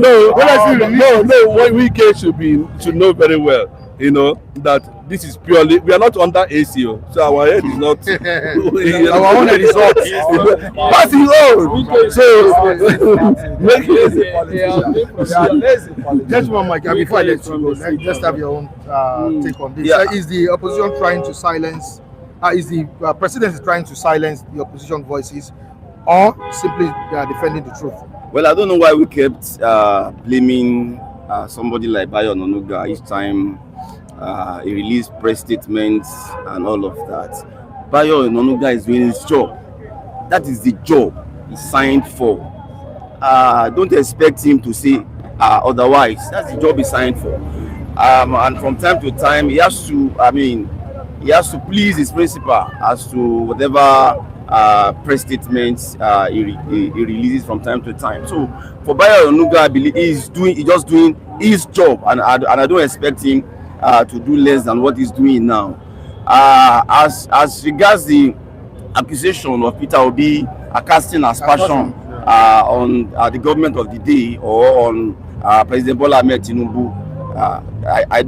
What Wike should know very well, that this is purely, we are not under ACO, so our head is not Our own head is hot. passing on. So Just one mic, before I let you go, let's have your own take on this. Yeah. Is the opposition trying to silence? Is the president trying to silence the opposition voices, or simply they are defending the truth? Well, I don't know why we kept blaming somebody like Bayo Onanuga each time he released press statements and all of that. Bayo Onanuga is doing his job. That is the job he signed for. Don't expect him to say otherwise. That's the job he signed for. And from time to time, he has to please his principal as to whatever press statements he releases from time to time. So for Bayo Onanuga, I believe he's just doing his job, and I don't expect him to do less than what he's doing now. As regards the accusation of Peter Obi casting aspersion on the government of the day or on President Bola Ahmed Tinubu, I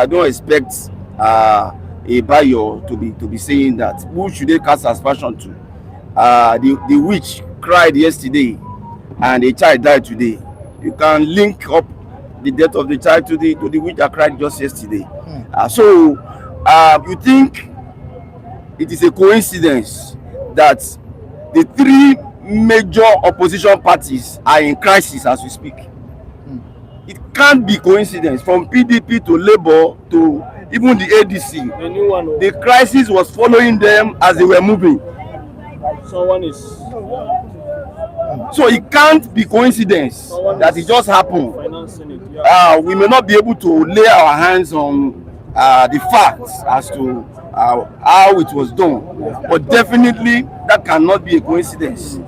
don't expect a Bayo to be saying that. Who should they cast aspersion to? The witch cried yesterday and a child died today. You can link up the death of the child to the witch that cried just yesterday. So you think it is a coincidence that the three major opposition parties are in crisis as we speak? It can't be coincidence. From PDP to Labour to even the ADC, the crisis was following them as they were moving. So it can't be coincidence that it just happened. We may not be able to lay our hands on the facts as to how it was done, but definitely that cannot be a coincidence.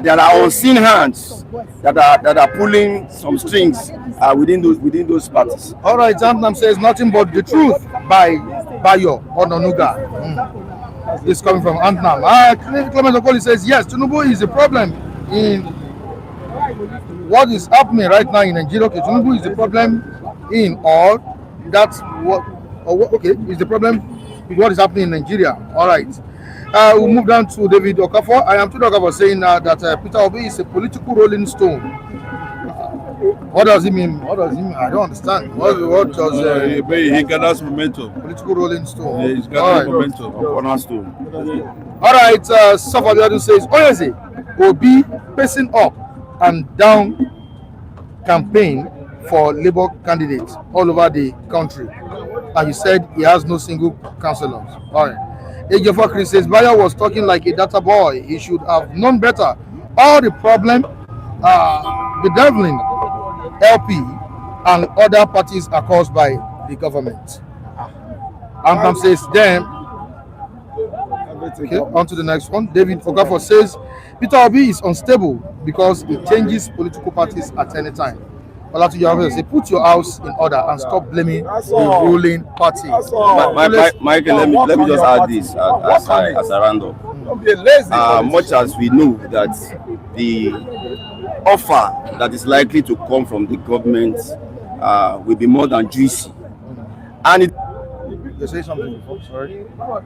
There are unseen hands that are pulling some strings within those parties. All right, Antnam says nothing but the truth by Bayo Onanuga. This is coming from Antnam. Clement Okoli says yes, Tinubu is the problem in what is happening right now in Nigeria. Okay, Tinubu is the problem in all. That's what. Okay, is the problem with what is happening in Nigeria. All right. We'll move down to David Okafor. I am to Okafor saying that Peter Obi is a political rolling stone. What does he mean? I don't understand. What does he gathers momentum. Political rolling stone? Yeah, he's gathering momentum. All right. Safa Biodun says, Oyeze will be pacing up and down campaign for Labour candidates all over the country. And he said he has no single councillors. All right. Ejiofor Chris says Bayo was talking like a data boy. He should have known better. All the problem, bedeviling LP and other parties are caused by the government. Ampam says then. Okay, on to the next one. David Okafor says Peter Obi is unstable because he changes political parties at any time. Olatujo say put your house in order and stop blaming the ruling party. Michael, let me just add this as a roundup. Much as we know that the offer that is likely to come from the government will be more than juicy, and it You say something before, sorry. All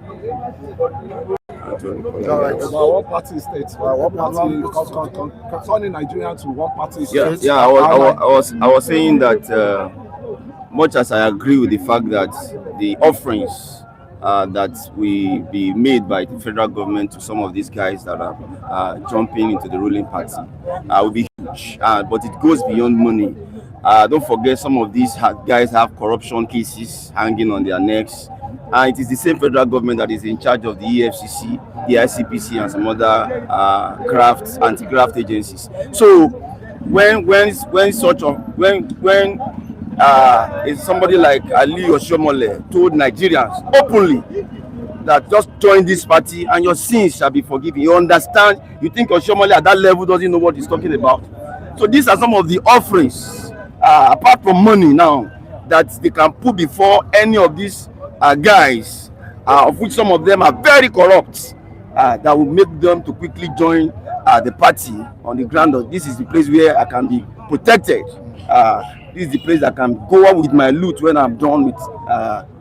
right. About one party states, one party concerning Nigeria to one party states. Yeah. I was saying that much as I agree with the fact that the offerings that will be made by the federal government to some of these guys that are jumping into the ruling party will be huge, but it goes beyond money. Don't forget, some of these guys have corruption cases hanging on their necks. It is the same federal government that is in charge of the EFCC, the ICPC, and some other anti-graft agencies. So when somebody like Ali Oshomole told Nigerians openly that just join this party and your sins shall be forgiven. You understand? You think Oshomole at that level doesn't know what he's talking about? So these are some of the offerings, apart from money now, that they can put before any of these guys, of which some of them are very corrupt, that will make them to quickly join the party on the ground of this is the place where I can be protected. This is the place I can go out with my loot when I'm done with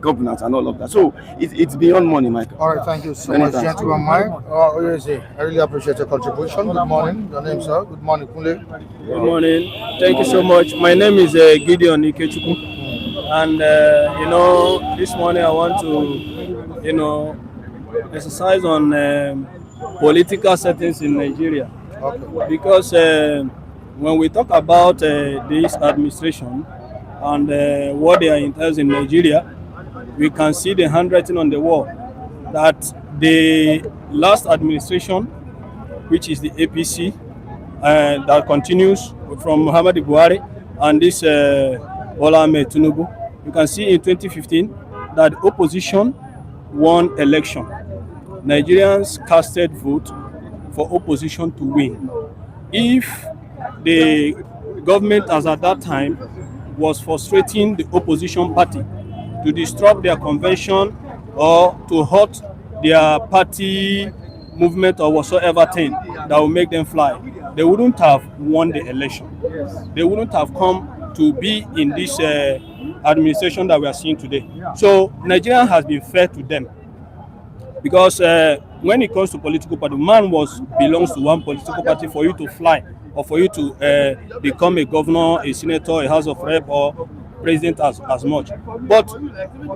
governance and all of that. So it's beyond money, Michael. All right, thank you so much, gentleman Mike. I really appreciate your contribution. Good morning. Your name, sir? Good morning, Kule. Good morning. Thank you so much. My name is Gideon Ikechukwu. And, this morning I want to, exercise on political settings in Nigeria. Okay. Because when we talk about this administration and what they are entails in Nigeria, we can see the handwriting on the wall that the last administration, which is the APC, that continues from Muhammad Buhari and this Bola Ahmed Tinubu, you can see in 2015 that opposition won election. Nigerians casted vote for opposition to win. If the government as at that time was frustrating the opposition party to disrupt their convention or to hurt their party movement or whatsoever thing that will make them fly, they wouldn't have won the election. They wouldn't have come to be in this administration that we are seeing today. So Nigeria has been fair to them, because when it comes to political party, man belongs to one political party for you to fly or for you to become a governor, a senator, a house of rep, or president as much. But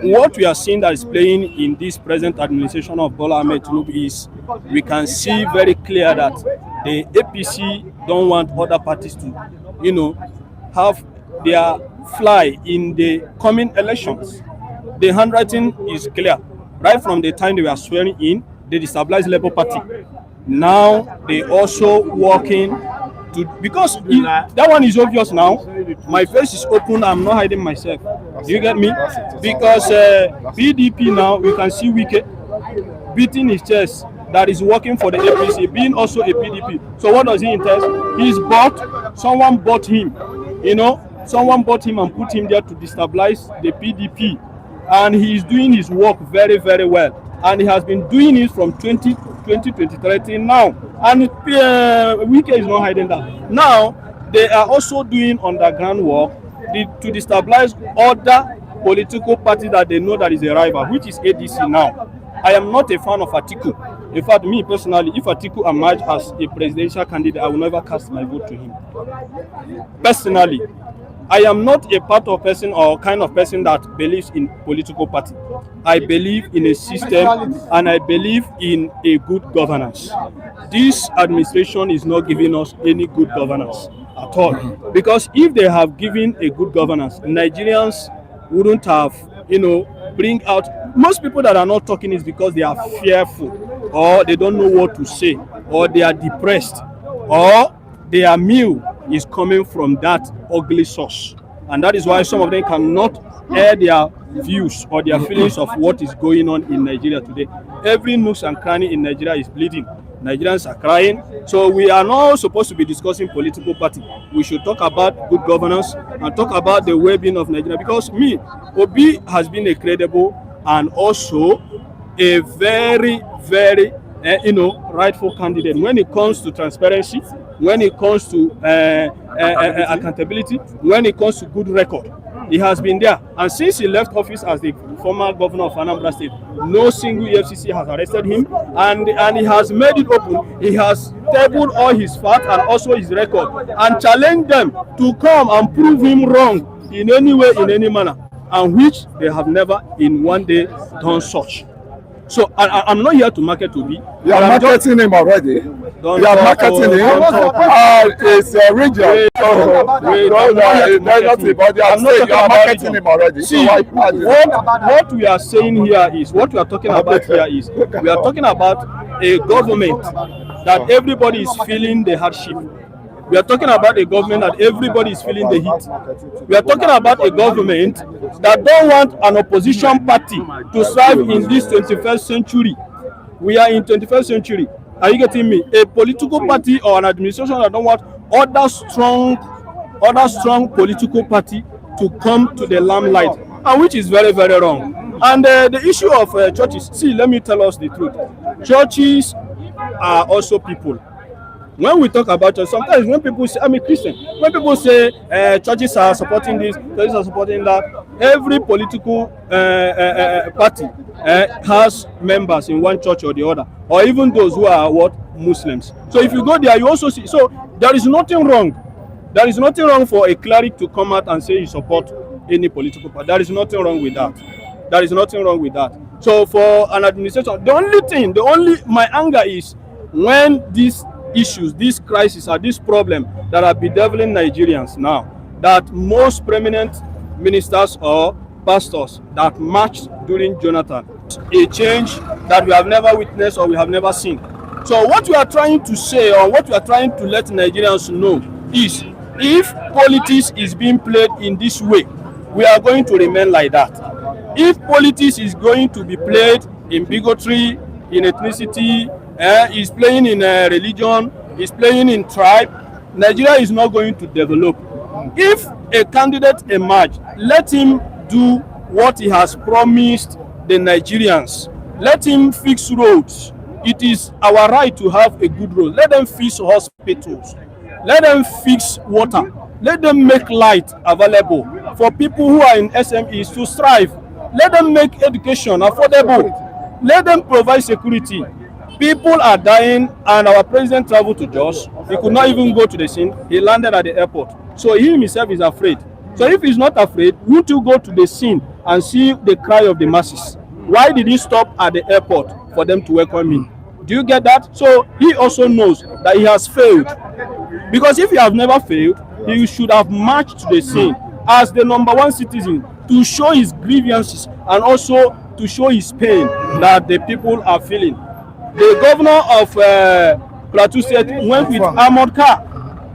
what we are seeing that is playing in this present administration of Bola Ahmed Tinubu is we can see very clear that the APC don't want other parties to, have their fly in the coming elections. The handwriting is clear. Right from the time they were swearing in, they destabilized Labour Party. Now they also working to, because that one is obvious now. My face is open. I'm not hiding myself. Do you get me? Because PDP now, we can see Wike beating his chest that is working for the APC, being also a PDP. So what does he entail? Someone bought him. Someone bought him and put him there to destabilize the PDP. And he is doing his work very, very well. And he has been doing it from 2020 now. And Wike is not hiding that. Now, they are also doing underground work to destabilize other political parties that they know that is a rival, which is ADC now. I am not a fan of Atiku. In fact, me personally, if Atiku emerges as a presidential candidate, I will never cast my vote to him. Personally, I am not a part of person or kind of person that believes in political party. I believe in a system and I believe in a good governance. This administration is not giving us any good governance at all. Because if they have given a good governance, Nigerians wouldn't have, bring out. Most people that are not talking is because they are fearful, or they don't know what to say, or they are depressed, or their meal is coming from that ugly source. And that is why some of them cannot air their views or their feelings of what is going on in Nigeria today. Every nook and cranny in Nigeria is bleeding. Nigerians are crying. So we are not supposed to be discussing political party. We should talk about good governance and talk about the well-being of Nigeria. Because Obi has been a credible and also a very, very, rightful candidate when it comes to transparency, when it comes to accountability, when it comes to good record. He has been there, and since he left office as the former governor of Anambra State, no single EFCC has arrested him, and he has made it open. He has tabled all his facts and also his record, and challenged them to come and prove him wrong in any way, in any manner, and which they have never in one day done such. So I'm not here to market to be. You are marketing him already. You are marketing him. It's a region. You are marketing him already. See, what we are saying here is, what we are talking about here is, we are talking about a government that everybody is feeling the hardship. We are talking about a government that everybody is feeling the heat. We are talking about a government that don't want an opposition party to thrive in this 21st century. We are in 21st century. Are you getting me? A political party or an administration that don't want other strong political party to come to the limelight, and which is very, very wrong. And the issue of churches, see, let me tell us the truth. Churches are also people. When we talk about church, sometimes when people say, I'm a Christian, when people say churches are supporting this, churches are supporting that, every political party has members in one church or the other, or even those who are what? Muslims. So if you go there, you also see, so there is nothing wrong. There is nothing wrong for a cleric to come out and say you support any political party. There is nothing wrong with that. There is nothing wrong with that. So for an administration, my anger is when these issues, this crisis, or this problem that are bedeviling Nigerians now, that most prominent ministers or pastors that marched during Jonathan, a change that we have never witnessed or we have never seen. So what we are trying to say, or what we are trying to let Nigerians know, is if politics is being played in this way, we are going to remain like that. If politics is going to be played in bigotry, in ethnicity, is playing in religion, is playing in tribe, Nigeria is not going to develop. If a candidate emerge, let him do what he has promised the Nigerians. Let him fix roads. It is our right to have a good road. Let them fix hospitals. Let them fix water. Let them make light available for people who are in SMEs to strive. Let them make education affordable. Let them provide security. People are dying, and our president traveled to Jos. He could not even go to the scene. He landed at the airport. So he himself is afraid. So if he's not afraid, won't you go to the scene and see the cry of the masses? Why did he stop at the airport for them to welcome him? Do you get that? So he also knows that he has failed. Because if he has never failed, he should have marched to the scene as the #1 citizen to show his grievances and also to show his pain that the people are feeling. The governor of Plateau State went with armored car.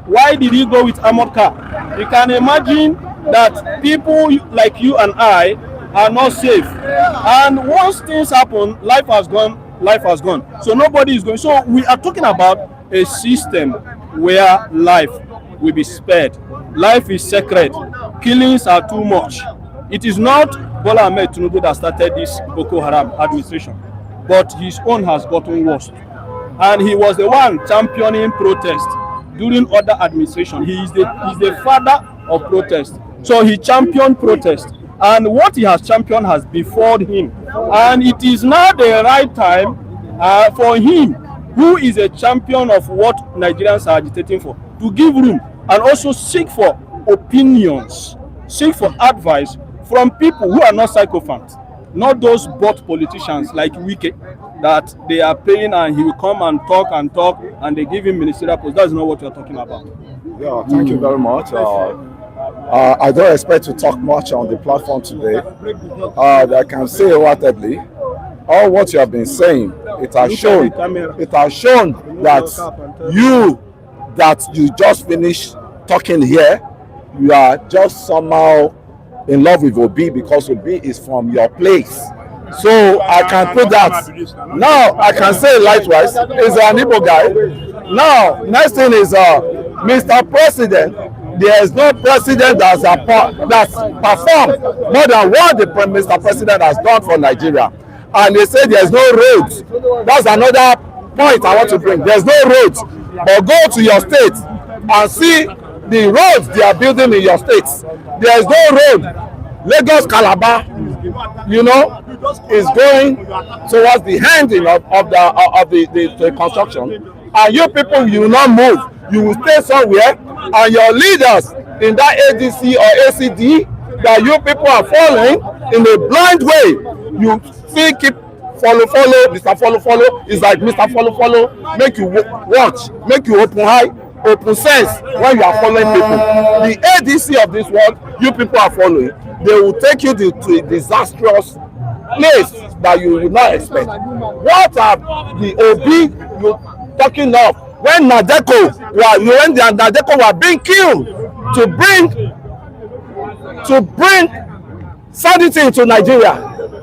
Why did he go with armored car? You can imagine that people like you and I are not safe. And once things happen, life has gone, life has gone. So nobody is going. So we are talking about a system where life will be spared. Life is sacred. Killings are too much. It is not Bola Ahmed Tinubu that started this Boko Haram administration, but his own has gotten worse. And he was the one championing protest during other administration. He is the father of protest. So he championed protest. And what he has championed has befallen him. And it is now the right time for him, who is a champion of what Nigerians are agitating for, to give room and also seek for opinions, seek for advice from people who are not sycophants, not those bought politicians like Wike that they are paying and he will come and talk and they give him ministerial post. That's not what we are talking about. Yeah, thank you very much. I don't expect to talk much on the platform today. I can say wholeheartedly, all what you have been saying, it has shown that you just finished talking here. You are just somehow in love with Obi because Obi is from your place. So I can put that. Now I can say likewise, he's an Igbo guy. Now, next thing is Mr. President. There is no president that's performed more than what the Mr. President has done for Nigeria. And they say there's no roads. That's another point I want to bring. There's no roads. But go to your state and see the roads they are building in your states. There is no road Lagos Calabar, you know, is going towards the ending of the construction, and you people, you will not move. You will stay somewhere, and your leaders in that ADC or ACD that you people are following in a blind way, you still keep follow. Mr. Follow is like Mr. Follow, make you watch, make you open eye, open sense when you are following people. The ADC of this world you people are following, they will take you to a disastrous place that you will not expect. What are the OB you talking of when Nadeko were being killed to bring sanity into Nigeria?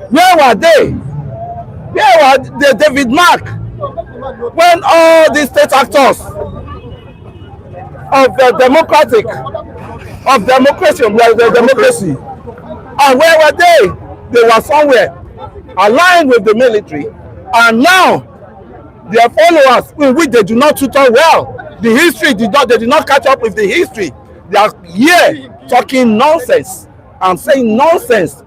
Where were they? Where were the David Mark when all these state actors of the democracy, and where were they? They were somewhere aligned with the military, and now their followers, in which they do not tutor well, they did not catch up with the history. They are here talking nonsense and saying nonsense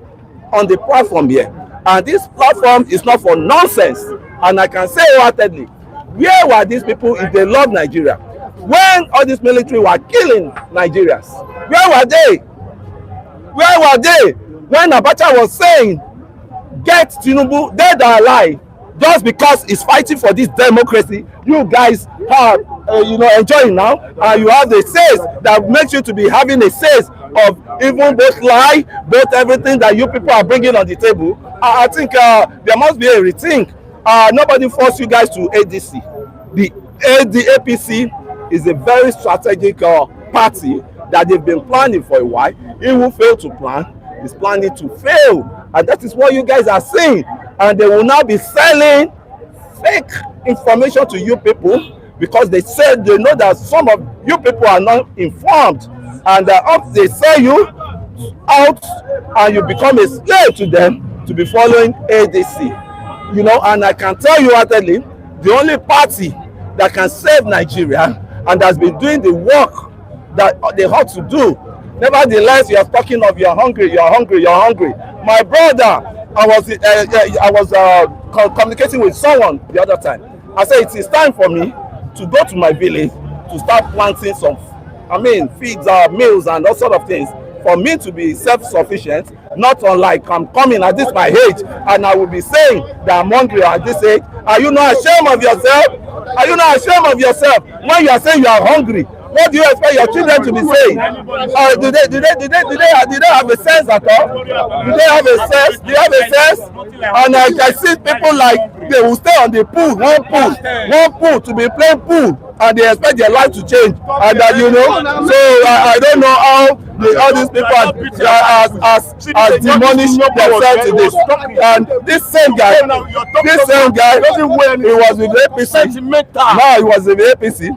on the platform here, and this platform is not for nonsense. And I can say wholeheartedly, where were these people if they love Nigeria? When all this military were killing Nigerians, where were they? Where were they when Abacha was saying, get Tinubu dead or alive, just because he's fighting for this democracy? You guys are enjoying now, and you have the says that makes you to be having a says of even both lie, both everything that you people are bringing on the table. I think there must be a rethink. Nobody forced you guys to ADC. The APC is a very strategic party that they've been planning for a while. It will fail to plan. Is planning to fail, and that is what you guys are saying. And they will now be selling fake information to you people, because they said they know that some of you people are not informed, and they sell you out, and you become a slave to them to be following ADC. You know, and I can tell you heartedly, the only party that can save Nigeria and has been doing the work that they ought to do. Nevertheless, you are talking of you're hungry. My brother, I was communicating with someone the other time. I said it is time for me to go to my village to start planting some, feeds, meals, and all sort of things, for me to be self-sufficient. Not unlike I'm coming at this my age, and I will be saying that I'm hungry at this age. Are you not ashamed of yourself? Are you not ashamed of yourself when you are saying you are hungry? What do you expect your children to be saying? Do they have a sense at all? Do they have a sense? Do you have a sense? And I see people like they will stay on the pool, one pool to be playing pool, and they expect their life to change. And so I don't know how all these people are demolished themselves to this. And this same guy, he was with APC. Now he was with APC.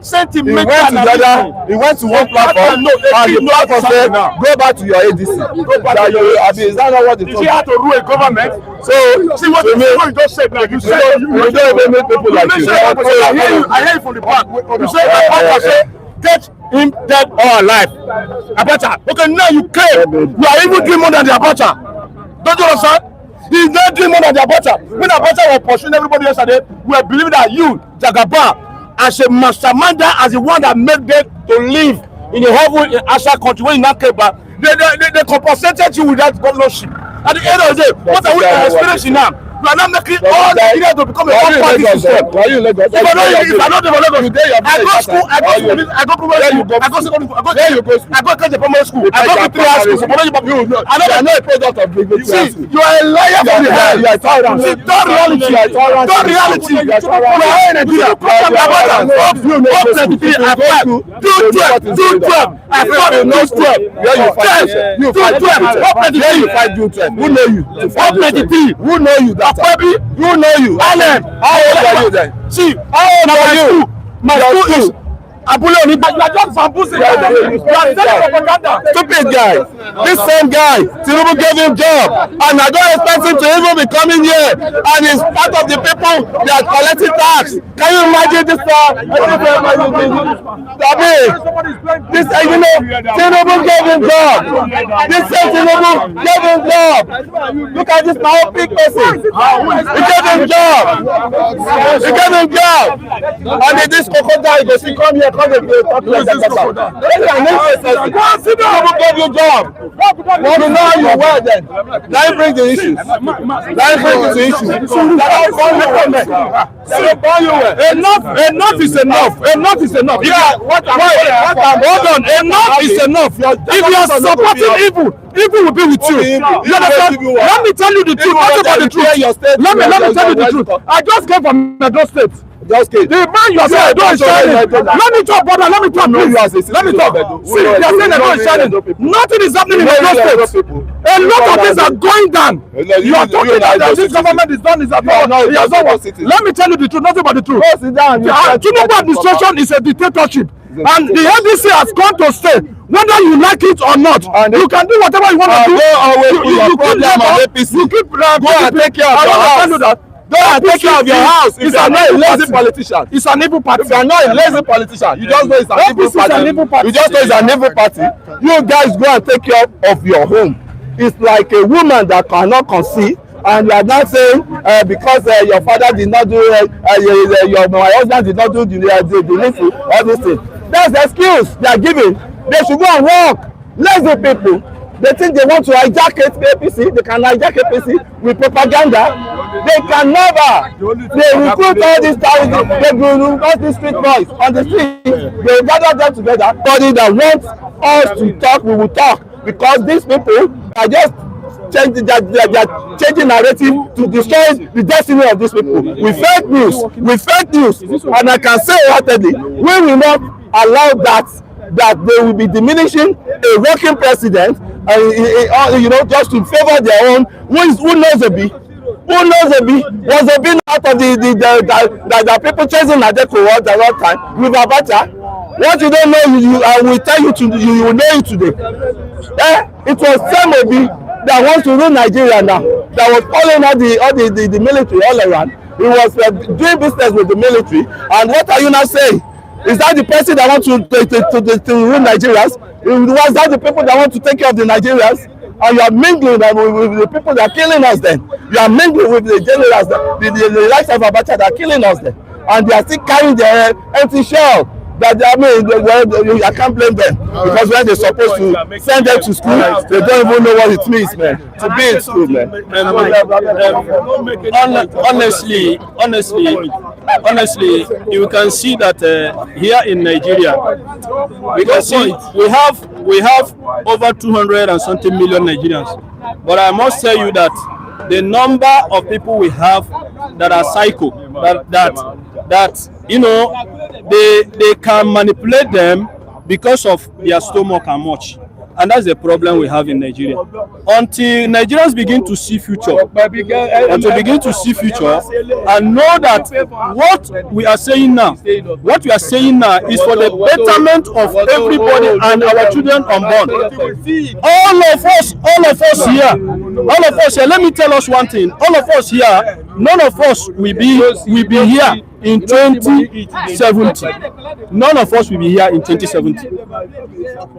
He went to one platform, and the platform said, go back to your ADC. Is that not what they told you? Had to rule a government. So, see what you just said now. You said you don't even make people like you. I hear you from the back. You said, get him dead or alive. Abacha. Okay, now you claim you are even doing more than the Abacha. Don't you understand? He's not doing more than the Abacha. When Abacha was pursuing everybody yesterday, we were believing that you, Jagaba, as a masterminder, as the one that made them to live in a horrible Asha country when you not came back, they compensated you with that governorship. At the end of the day, what are we experiencing now? We are not making all Nigeria to become a one-party system. If I don't live in Lagos, I go school, I go primary school, I go secondary school, I go catch a primary school, I go to 3 high schools. I know a product of big. See, you are a liar from the head. You are a tyrant. See, don't reality. You are reality. You are in Nigeria. Who know you that? Baby, you know you. Alan, how old are you then? See, how old are you? My school is You are just bamboozling. You are selling propaganda. Stupid guy. This same guy, Tinubu gave him job, and I don't expect him to even be coming here. And he's part of the people that are collecting tax. Can you imagine this? This, Tinubu gave him job. This same Tinubu gave him job. Look at this now, big person. He gave him job. He gave him job. And this crocodile goes, he come here, come here, talk like that. Tinubu gave you job. You know you well then. Let me bring the issues. Let me bring the issues. Enough is enough. Enough is enough. Yeah, hold on. Enough is enough. If you are supporting evil, evil will be with you. You understand? Let me tell you the truth. Not about the truth. Let me tell you the truth. I just came from Edo State. The man you are saying don't shining. Let me talk, brother. Let me talk, please. Let me talk. See, they are saying don't shining. Nothing is happening in Edo State. A lot of things are going down. You are talking that this government is done. Is at all. Let me tell you the truth. Nothing but the truth. Tinubu administration is a dictatorship, and the NDC has come to stay. Whether you like it or not, you can do whatever you want to do. You keep go and take care of your house. Go and take care of your house. If you are not a lazy politician, it's an evil party. If you are not a lazy politician, you just know it's an evil party. You just know it's an evil party. You guys go and take care of your home. It's like a woman that cannot conceive, and you are not saying because your father did not do my husband did not do the needful, all these things. That's the excuse they are giving. They should go and work. Lazy people. They think they want to hijack APC. They can hijack APC with propaganda. They can never. They recruit all these terrorists. They recruit all these street boys on the street. They gather them together. Anybody that wants us to talk, we will talk. Because these people are just changing narrative to destroy the destiny of these people. With fake news. And I can say wholeheartedly, we will not allow that they will be diminishing a working president, just to favor their own. Who knows a bit? Was a bit out of the people chasing Adeko at the right time with Abacha? What you don't know, I will tell you you will know it today. It was Samobi that wants to rule Nigeria now. That was calling all the military all around. He was doing business with the military. And what are you now saying? Is that the person that wants to rule Nigerians? Was that the people that want to take care of the Nigerians? And you are mingling with the people that are killing us then. You are mingling with the generals, the likes of Abacha that are killing us then. And they are still carrying their empty shell. I can't blame them. Because when they're supposed to send them to school, they don't even know what it means, man. To be in school, man. Honestly, you can see that here in Nigeria, we can see we have over 200 and something million Nigerians. But I must tell you that the number of people we have that are psycho, that they can manipulate them because of their stomach and much. And that's the problem we have in Nigeria. Until Nigerians begin to see future, and know that what we are saying now is for the betterment of everybody and our children unborn. All of us here, let me tell us one thing. All of us here, none of us will be here in 2070. None of us will be here in 2070.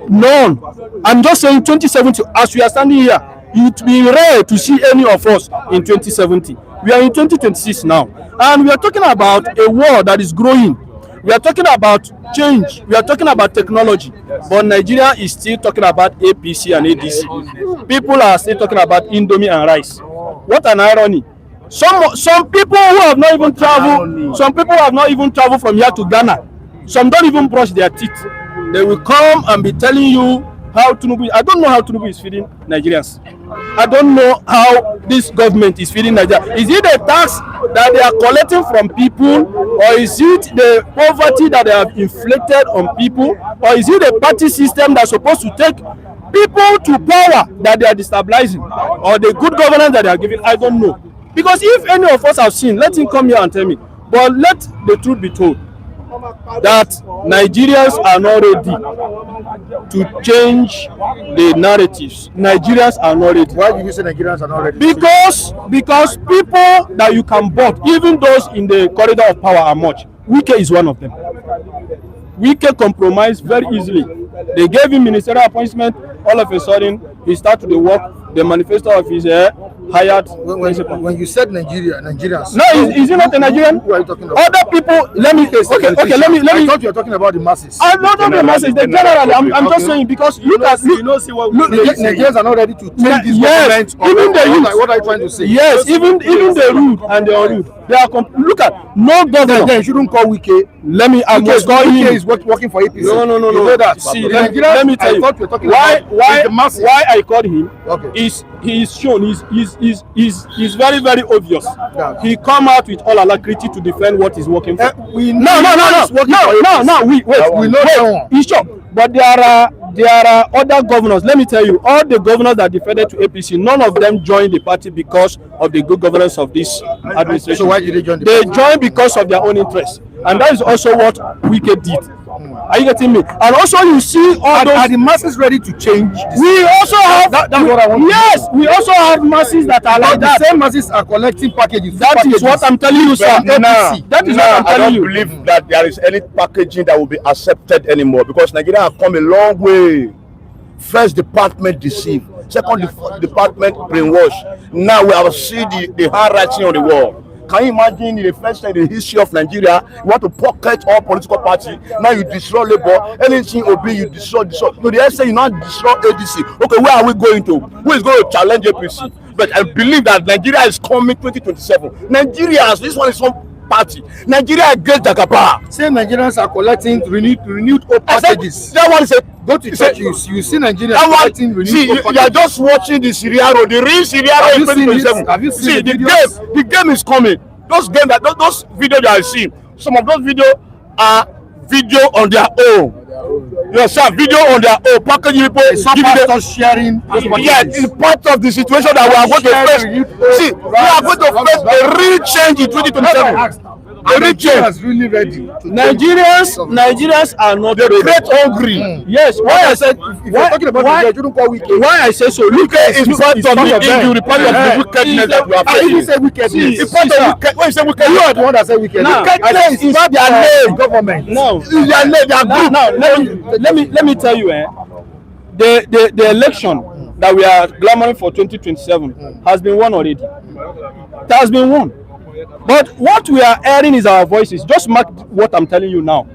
None. I'm just saying 2070. As we are standing here, it will be rare to see any of us in 2070. We are in 2026 now, and we are talking about a world that is growing. We are talking about change. We are talking about technology. But Nigeria is still talking about APC and ADC. People are still talking about Indomie and rice. What an irony. Some people who have not even traveled, from here to Ghana. Some don't even brush their teeth. They will come and be telling you how Tinubu. I don't know how Tinubu is feeding Nigerians. I don't know how this government is feeding Nigeria. Is it the tax that they are collecting from people, or is it the poverty that they have inflicted on people, or is it the party system that's supposed to take people to power that they are destabilizing, or the good governance that they are giving? I don't know. Because if any of us have seen, let him come here and tell me. But let the truth be told. that Nigerians are not ready to change the narratives. Nigerians are not ready. Why do you say Nigerians are not ready? Because people that you can vote, even those in the corridor of power, are much. Wike is one of them. Wike compromised very easily. They gave him ministerial appointment. All of a sudden, he started to work. The manifesto of his hired principal. When you said Nigerians. No, is he not a Nigerian? Who are you talking about? Other people. Let me. Okay. Let me. I thought you were talking about the masses. I don't know the masses. The generally, I'm just saying because look at Nigerians are not ready to change this yes, government. Even the youth. What are you trying to say? Yes, even the rude and the unrude. They are look at no governor. Then you shouldn't call Wike. Let me. I must call him. Wike is working for APC. No. You know that. See, let me tell you why I called him. Okay. Is he is shown is very very obvious. Yeah. He come out with all alacrity to defend what is working for. We No. know Wait. We know that one. He's sure, but there are other governors. Let me tell you, all the governors that defended to APC, none of them joined the party because of the good governance of this administration. So why did they join the They party? joined because of their own interests, and that is also what Wike did. Are you getting me? And also you see all those. Are the masses ready to change? We also have. That's what I want. Yes, we also have masses that are like that. The same masses are collecting packages. That is what I'm telling you, sir. That is what I'm I telling don't you. believe that there is any packaging that will be accepted anymore because Nigeria has come a long way. First department deceive, second department brainwash. Now we have seen the handwriting on the wall. Can you imagine in the first time in the history of Nigeria, you want to pocket all political party, now you destroy Labour, anything obey you destroy. To the extent you now destroy ADC. Okay, where are we going to? Who is going to challenge APC? But I believe that Nigeria is coming 2027. Nigeria, this one is some party. Nigeria against Jagaba. Same Nigerians are collecting renewed hope packages. That one is a Go to church, you see Nigerians that collecting one. renewed See, hope you are packages. just watching the Syria road, the real Syria road in 2027. Have you seen See, the the videos? game is coming. Those videos that I see, some of those videos are video on their own. Yes, sir, video on their own. Packaging people, Some pastors sharing. yeah, it's part of the situation that we are going to face. See, we are going to face a real change in 2027. A real change. Nigerians really ready. Nigerians are not They ready. create hungry. Yes, why I said If you're talking about Nigeria, you shouldn't call Wike. why I say so. Look at It's part of the injury, part of the wickedness that we are I didn't facing. say wickedness. It's part of wicked. When you say wicked, You are the one that said wickedness. Now, Wickedness is not their name. government. No. their name, their group. Now let me tell you, the election that we are clamoring for 2027 has been won already. It has been won. But what we are hearing is our voices. Just mark what I'm telling you now.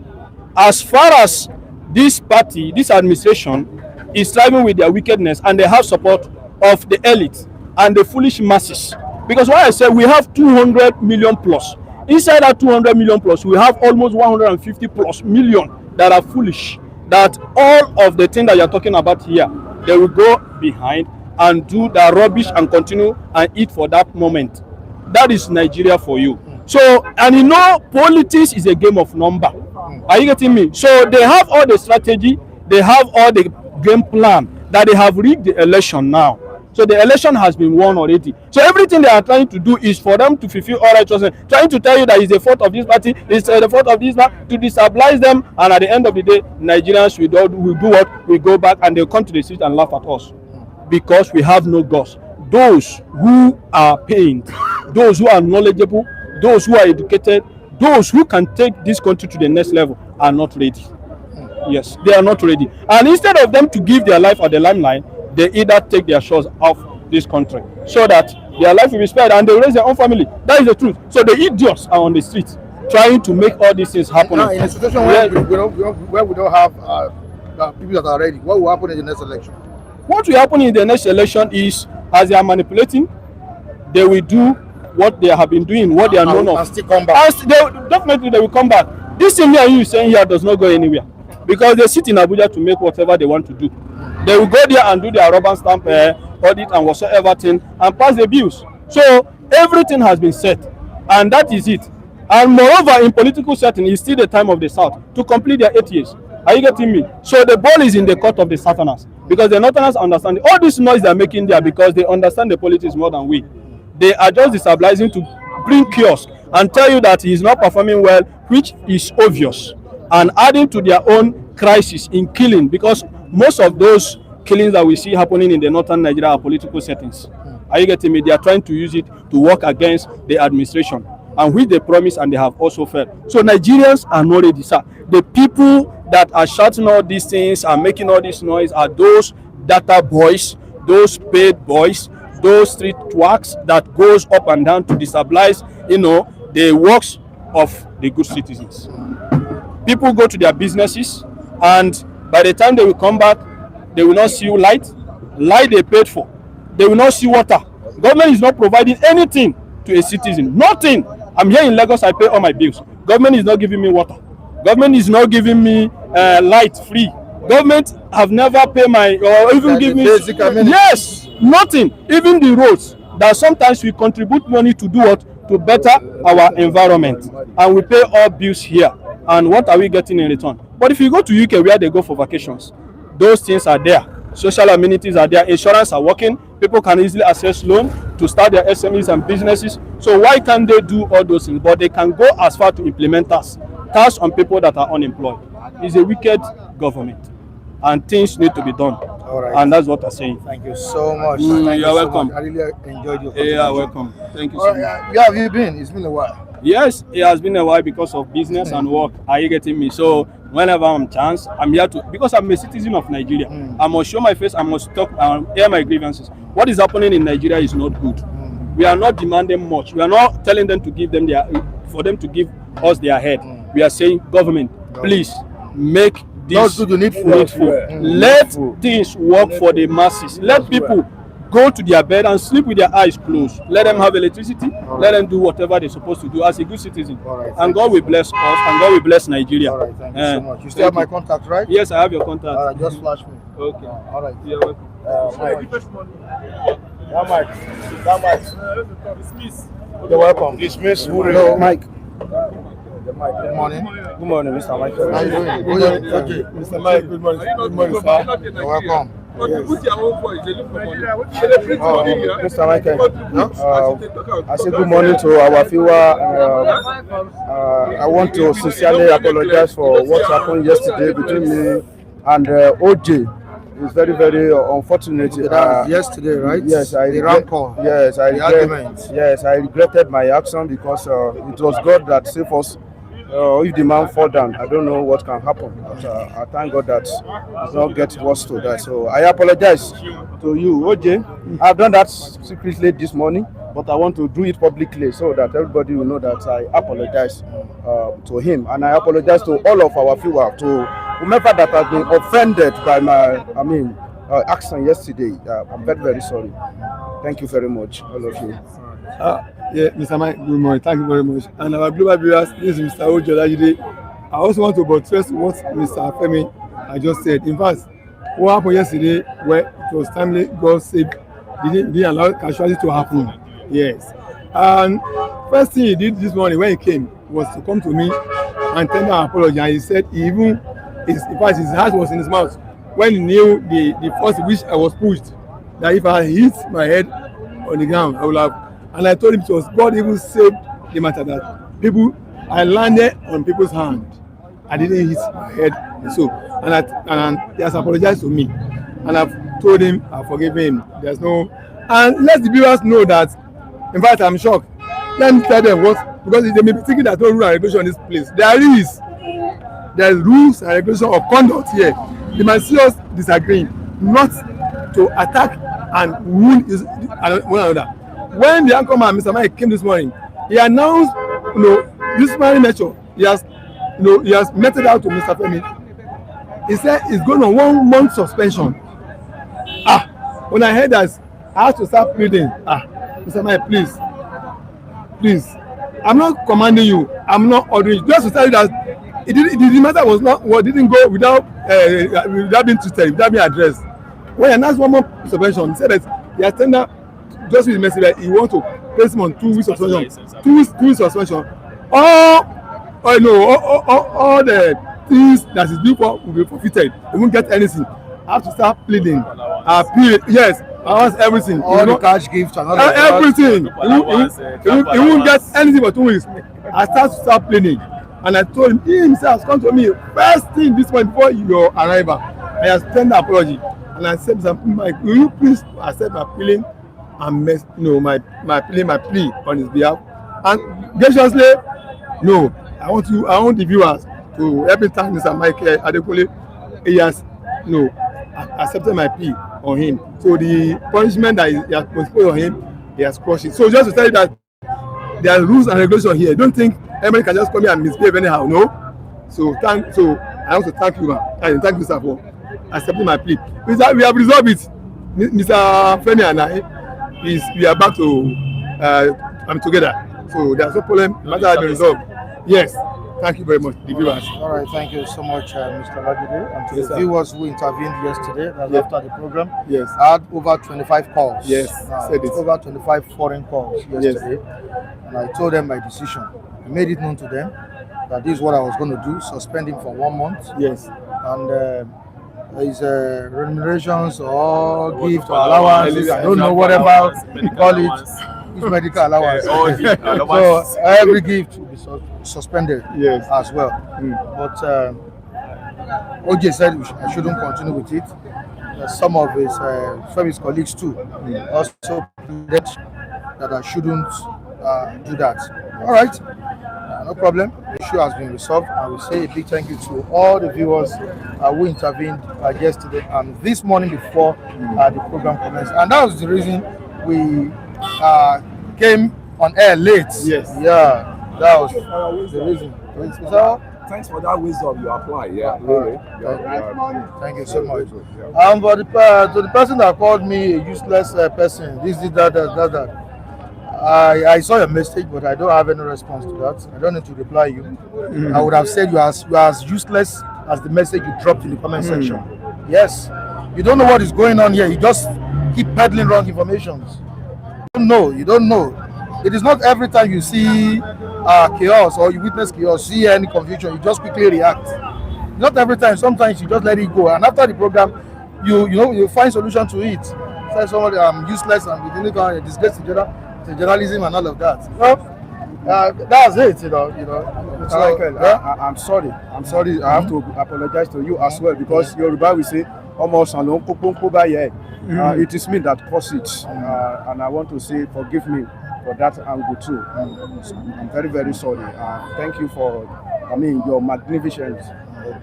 As far as this party, this administration is striving with their wickedness, and they have support of the elite and the foolish masses. Because why I say we have 200 million plus. Inside that 200 million plus, we have almost 150 plus million that are foolish. That all of the things that you're talking about here, they will go behind and do the rubbish and continue and eat for that moment. That is Nigeria for you. So, and you know, politics is a game of number. Are you getting me? So they have all the strategy, they have all the game plan that they have rigged the election now. So the election has been won already. So everything they are trying to do is for them to fulfill all righteousness, trying to tell you that it's the fault of this party, it's the fault of this man, to destabilize them, and at the end of the day, Nigerians will do what? We go back and they'll come to the street and laugh at us. Because we have no gods. Those who are pained, those who are knowledgeable, those who are educated, those who can take this country to the next level are not ready. Yes, they are not ready. And instead of them to give their life at the limelight, they either take their shots off this country so that their life will be spared and they raise their own family. That is the truth. So the idiots are on the streets trying to make all these things happen. Now, in a situation where we don't have people that are ready, what will happen in the next election? What will happen in the next election is, as they are manipulating, they will do what they have been doing, what they are known of. And still come back. Definitely they will come back. This thing here you saying here does not go anywhere. Because they sit in Abuja to make whatever they want to do. They will go there and do their rubber stamp audit and whatsoever thing and pass the bills. So everything has been set, and that is it. And moreover, in political setting, it's still the time of the South to complete their 8 years. Are you getting me? So the ball is in the court of the Southerners, because the Northerners understand all this noise they are making there because they understand the politics more than we. They are just destabilizing to bring chaos and tell you that he is not performing well, which is obvious, and adding to their own crisis in killing, because most of those killings that we see happening in the northern Nigeria are political settings. Are you getting me? They are trying to use it to work against the administration, and which they promise and they have also failed. So Nigerians are not ready, sir. The people that are shouting all these things and making all this noise are those data boys, those paid boys, those street twags that goes up and down to destabilize, the works of the good citizens. People go to their businesses, and by the time they will come back, they will not see light they paid for. They will not see water. Government is not providing anything to a citizen. Nothing. I'm here in Lagos, I pay all my bills. Government is not giving me water. Government is not giving me light free. Government have never paid my, or even give me basic amenities. Yes, nothing. Even the roads that sometimes we contribute money to do what? To better our environment, and we pay all bills here. And what are we getting in return? But if you go to UK where they go for vacations, those things are there. Social amenities are there. Insurance are working. People can easily access loan to start their SMEs and businesses. So why can't they do all those things? But they can go as far to implement tax on people that are unemployed. It's a wicked government, and things need to be done. All right. And that's what I'm saying. Thank you so much. You're welcome. I really enjoyed your conversation. You're welcome. Thank you so much. Where have you been? It's been a while. Yes, it has been a while because of business and work. Are you getting me? So whenever I'm chance, I'm here to, because I'm a citizen of Nigeria. I must show my face. I must talk and air my grievances. What is happening in Nigeria is not good. We are not demanding much. We are not telling them to give them for them to give us their head. We are saying, government, please make this needful. Let things work for the masses. Let people go to their bed and sleep with their eyes closed. Let them have electricity. Let them do whatever they're supposed to do as a good citizen. And God will bless us, and God will bless Nigeria. All right, thank you so much. You still have my contact, right? Yes, I have your contact. All right, just flash me. Okay. All right. You're welcome. Dismiss. You're welcome. Dismiss. Hello, Mike. Good morning. Good morning, Mr. Mike. How are you doing? Okay. Mr. Mike, good morning. Good morning, sir. You're welcome. Yes. Mr. Michael, I say good morning to our viewer. I want to sincerely apologize for what happened yesterday between me and OJ. It's very, very unfortunate. Yesterday, right? Yes, I regretted my action because it was God that saved us. If the man fall down, I don't know what can happen. But I thank God that it's not get worse to that. So I apologize to you, OJ. I've done that secretly this morning, but I want to do it publicly so that everybody will know that I apologize to him, and I apologize to all of our viewers, to whomever that has been offended by my, action yesterday. I'm very, very sorry. Thank you very much, all of you. Yeah, Mr. Mike, good morning. Thank you very much. And our global viewers, this is Mr. Ojo Lajide. I also want to buttress what Mr. Femi I just said. In fact, what happened yesterday, where it was timely, God saved, didn't allow casualty to happen. Yes. And first thing he did this morning when he came was to come to me and tender an apology. And he said in fact, his heart was in his mouth when he knew the force which I was pushed, that if I hit my head on the ground, I would have. And I told him it was God even saved the matter, that I landed on people's hand. I didn't hit my head. So, and he has apologized to me. And I've told him, I've forgiven him. And let the viewers know that, in fact, I'm shocked. Let me tell them because they may be thinking that no rule and regulation in this place. There is rules and regulation of conduct here. They might see us disagreeing, not to attack and rule one another. When the anchorman, Mr. Mike, came this morning, he announced, this marriage nature. He has meted out to Mr. Femi. He said he's going on 1 month suspension. When I heard that, I had to start pleading. Mr. Mike, please. I'm not commanding you. I'm not ordering you. Just to tell you that the matter was not didn't go without being treated, without being addressed. When I announced 1 month suspension, he said that he has tendered just with message that he want to place him on 2 weeks suspension. 2 weeks suspension. All the things that is due for will be forfeited. They won't get anything. I have to start pleading. Yes, I want everything. All the cash gifts and all everything. He won't get anything for 2 weeks. I start pleading. And I told him, he himself has come to me first thing this morning before your arrival. I have sent an apology. And I said, Mr. Mike, will you please accept my feeling and my plea on his behalf? And graciously, no, I want the viewers to help me thank Mr. Mike Adekunle. He has accepted my plea on him. So the punishment that he has put on him, he has crushed it. So just to tell you that there are rules and regulations here. Don't think anybody can just come here and misbehave anyhow. No. So I want to thank you, and thank you, sir, for accepting my plea. We have resolved it. Mr. Femi and we are back to together. So there's no problem. The matter has been resolved. Yes. Thank you very much, the viewers. All right, thank you so much, Mr. Lajide. And to Yes, the sir. viewers who intervened yesterday, after the program, Yes. I had over 25 calls. Yes, said it. Over 25 foreign calls yesterday. And I told them my decision. I made it known to them that this is what I was going to do, suspend him for 1 month. Yes. And his remunerations or gift or allowances, I don't know whatever you call it, his medical allowance. So every gift will be suspended as well. But OJ said I shouldn't continue with it. Some of his colleagues too also pleaded that I shouldn't do that. All right, no problem. The issue has been resolved. I will say a big thank you to all the viewers who intervened yesterday and this morning before the program commenced. And that was the reason we came on air late. Yes. Yeah, that was the reason. So, Thanks for that wisdom you apply. Yeah, really. Thank you so much. But to the person that called me a useless person, this, that. I saw your message, but I don't have any response to that. I don't need to reply you. I would have said you are as useless as the message you dropped in the comment section. Yes. You don't know what is going on here. You just keep peddling wrong information. You don't know. It is not every time you see chaos or you witness chaos, see any confusion, you just quickly react. Not every time. Sometimes you just let it go. And after the program, you find solution to it. Say somebody I'm useless and we didn't go disgrace to journalism and all of that. Well, that's it. Mr. Michael, I'm sorry. I have to apologize to you as well because Yoruba will say almost it is me that caused it, and I want to say forgive me for that angle too. I'm very, very sorry. Thank you for your magnificence.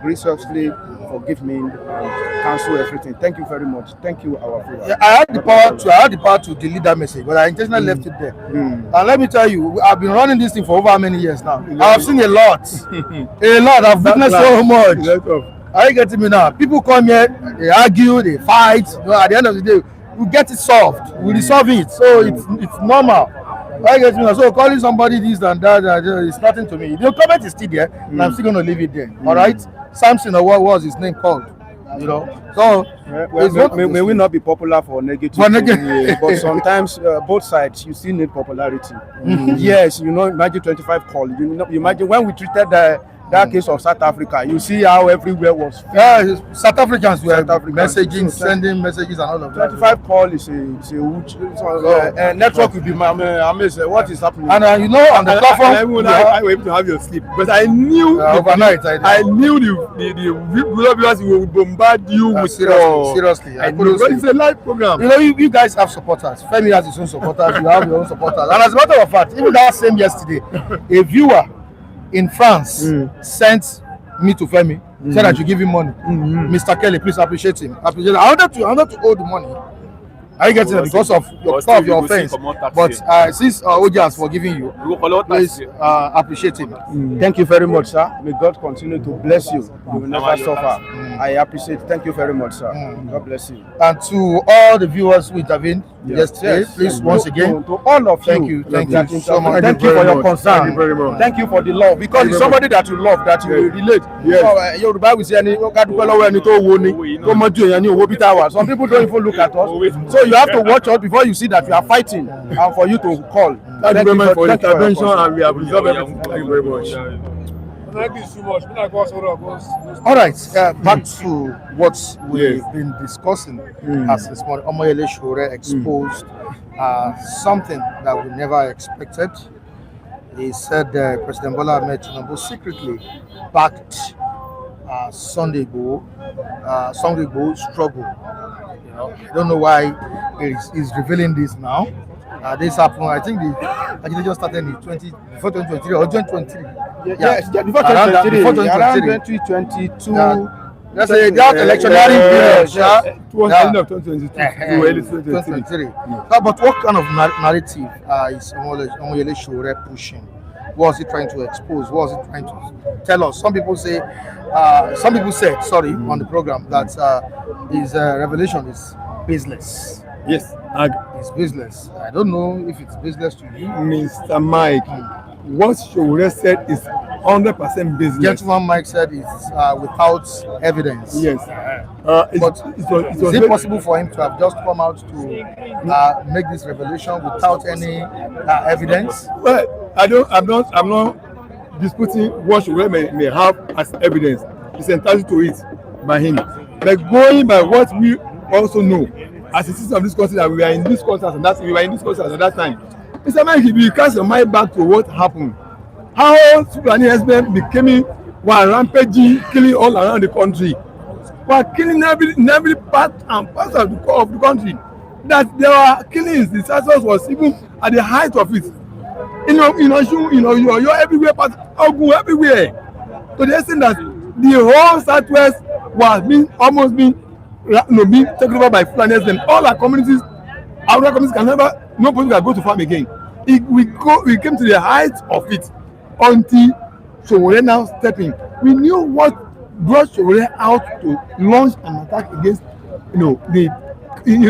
Graciously forgive me and cancel everything. Thank you very much. Thank you, our friend. Yeah, I had the power to delete that message, but I intentionally left it there. And let me tell you, I've been running this thing for over how many years now? I've seen a lot. I've witnessed so much. Are you getting me now? People come here, they argue, they fight. At the end of the day, we get it solved. We resolve it. So it's normal. I get me. So calling somebody this and that is nothing to me. The comment is still there, and I'm still going to leave it there. All right, Samson, or what was his name called? So may we not be popular for negative, but sometimes both sides you still need popularity. Yes, imagine 25 calls. Imagine when we treated that case of South Africa, you see how everywhere was filled. Yeah, South Africans were messaging, sending messages and all of that. 25 call is a huge network will be amazed. What is happening? And on the platform, I was able to have your sleep because I knew overnight. I knew the viewers will bombard you with seriously. I knew because it's a live program. You guys have supporters. Femi has his own supporters. You have your own supporters. And as a matter of fact, even that same yesterday, a viewer in France sent me to Femi, said I should give him money. Mr. Kelly, please appreciate him. I wanted to owe the money. Are you getting it because of your offense? But since OJ has forgiven you, please appreciate him. Thank you very much, sir. May God continue to bless you. You will never suffer. I appreciate it. Thank you very much, sir. God bless you. And to all the viewers who intervened yesterday, please once again, to all of you. Thank you so much. Thank you for your concern. Thank you very much. Thank you for the love because it's somebody that you love that you will relate. Yes. Yoruba will say some people don't even look at us. So you have to watch us before you see that we are fighting and for you to call. Thank you very much for the intervention and we have resolved everything. Thank you very much. Thank you so much. All right, back to what we've been discussing as this morning. Omoyele Sowore exposed something that we never expected. He said President Bola Ahmed Tinubu secretly backed Sunday Igboho struggle. I don't know why he's revealing this now. This happened. I think the agitation started in before 2023 or 2023. Yes, before Around 2023, around 2023. 2022. That's that electionary period. It was the end of 2022 to early 2023. But what kind of narrative is Omoyele Sowore pushing? What was he trying to expose? What was he trying to tell us? Some people said, on the program that his revelation is baseless. Yes, It's baseless. I don't know if it's baseless to you. Mr. Mike, what Sowore said is 100% business. Gentleman Mike said it's without evidence. Yes. Is it possible for him to have just come out to make this revelation without any evidence? Well, I'm not disputing what Sowore may have as evidence. It's entitled to it by him. But going by what we also know, as a citizen of this country, that we were in this country at that time. Mr. Mike, if you cast your mind back to what happened, how Fulani herdsmen became rampaging, killing all around the country, were killing in every part and part of the country. That there were killings, the census was even at the height of it. You're everywhere, Ogun everywhere. To the extent that the whole Southwest was almost being taken over by Fulani herdsmen. All our communities can never, no person can go to farm again. We came to the height of it until Sowore now stepping. We knew what brought Sowore out to launch an attack against, the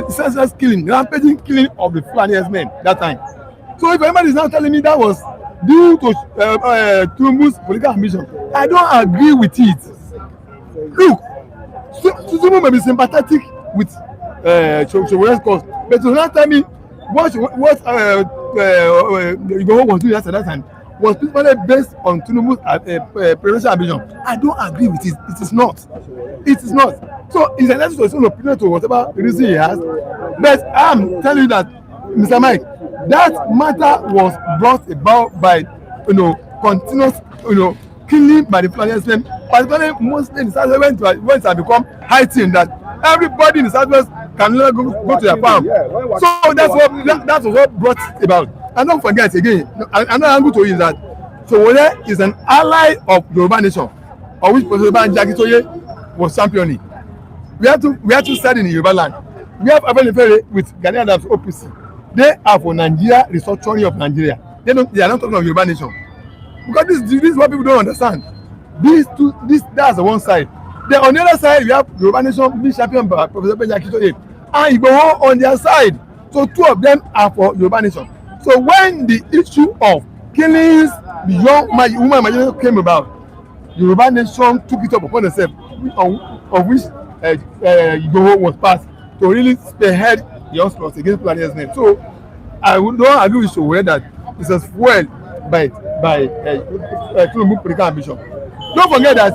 senseless killing, rampaging killing of the Fulani herdsmen that time. So if anybody is now telling me that was due to Tinubu's political ambition, I don't agree with it. Look, Tinubu may be sympathetic with Sowore's cause, but to not tell me what Igboho was doing at that time was principally based on Tinubu's presidential ambition. I don't agree with it. It is not. So it's entitled to his own opinion to whatever reason he has. But I'm telling you that, Mr. Mike, that matter was brought about by continuous killing by the Fulani herdsmen, particularly mostly in the Southwest when it has become heightened that everybody in the Southwest can never go to their farm. So that was what brought it about. And don't forget again, another angle to it is that Sowore is an ally of Yoruba nation, of which President Bola was championing. We have to start in Yoruba land. We have Afenifere with Gani Adams OPC. They are for Nigeria, restructuring of Nigeria. They are not talking of Yoruba nation. Because this is what people don't understand. That's the one side. Then on the other side, we have Yoruba nation being championed by Professor Benjamin and Igboho on their side. So two of them are for Yoruba nation. So when the issue of killings beyond woman imagination came about, Yoruba nation took it up upon themselves, of which Igboho was passed to really spearhead the onslaught against Fulani herdsmen. So I don't agree with Sowore that it was fueled by Tinubu political ambition. Don't forget that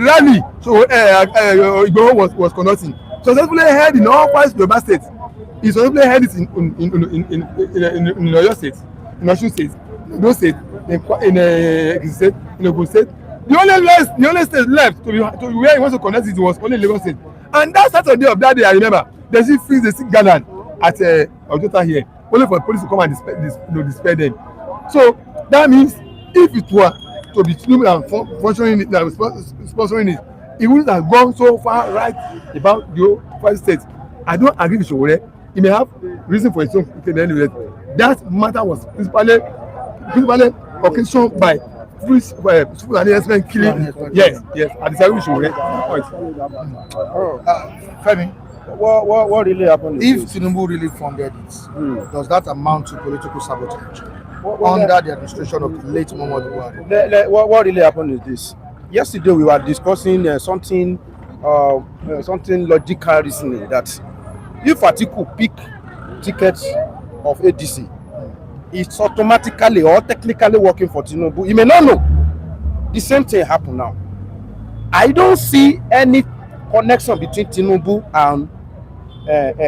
rally Igboho was conducting successfully held in all 5 Yoruba states. He successfully held it in Oyo state, in Osun state, in Edo state, in Ekiti state, in Ogun state. The only state left to where he wants to conduct it was only Lagos state. And that Saturday of that day, I remember, they still gathered at Ojota here, only for the police to come and disperse them. So that means if it were to be Tinubu and functioning sponsoring it, it wouldn't have gone so far right about the 5 states. I don't agree with Sowore. He may have reason for his own anyway. That matter was principally occasioned by Fulani herdsmen killing. Yes. I disagree with Sowore. Femi, What really happened? if Tinubu really funded it, does that amount to political sabotage under the administration of the late Muhammadu Buhari? What really happened is this. Yesterday we were discussing something logical reasoning that if Atiku pick tickets of ADC, it's automatically or technically working for Tinubu. You may not know. The same thing happen now. I don't see any connection between Tinubu and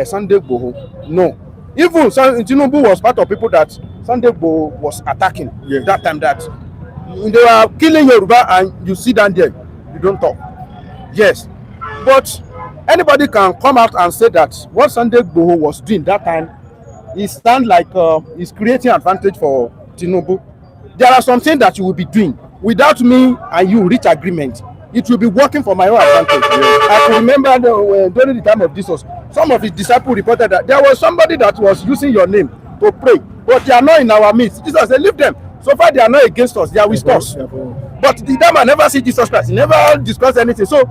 Sunday Igboho. No. Even Tinubu was part of people that Sunday Igboho was attacking that time, that they were killing Yoruba and you sit down there, you don't talk. Yes, but anybody can come out and say that what Sunday Igboho was doing that time, it sounds like it's creating advantage for Tinubu. There are some things that you will be doing without me and you reach agreement. It will be working for my own advantage. I can remember during the time of Jesus, some of his disciples reported that there was somebody that was using your name to pray, but they are not in our midst. Jesus said, leave them. So far, they are not against us, they are with us. But the man never see Jesus Christ, he never discussed anything. So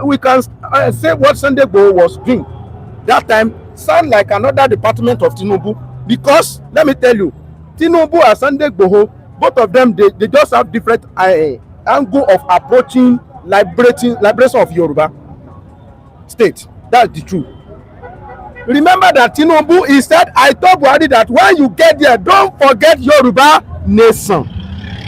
we can say what Sunday Igboho was doing that time sound like another department of Tinubu, because let me tell you, Tinubu and Sunday Igboho, both of them, they just have different angle of approaching liberation of Yoruba state. That's the truth. Remember that Tinubu, he said, I told Buhari that when you get there, don't forget Yoruba nation.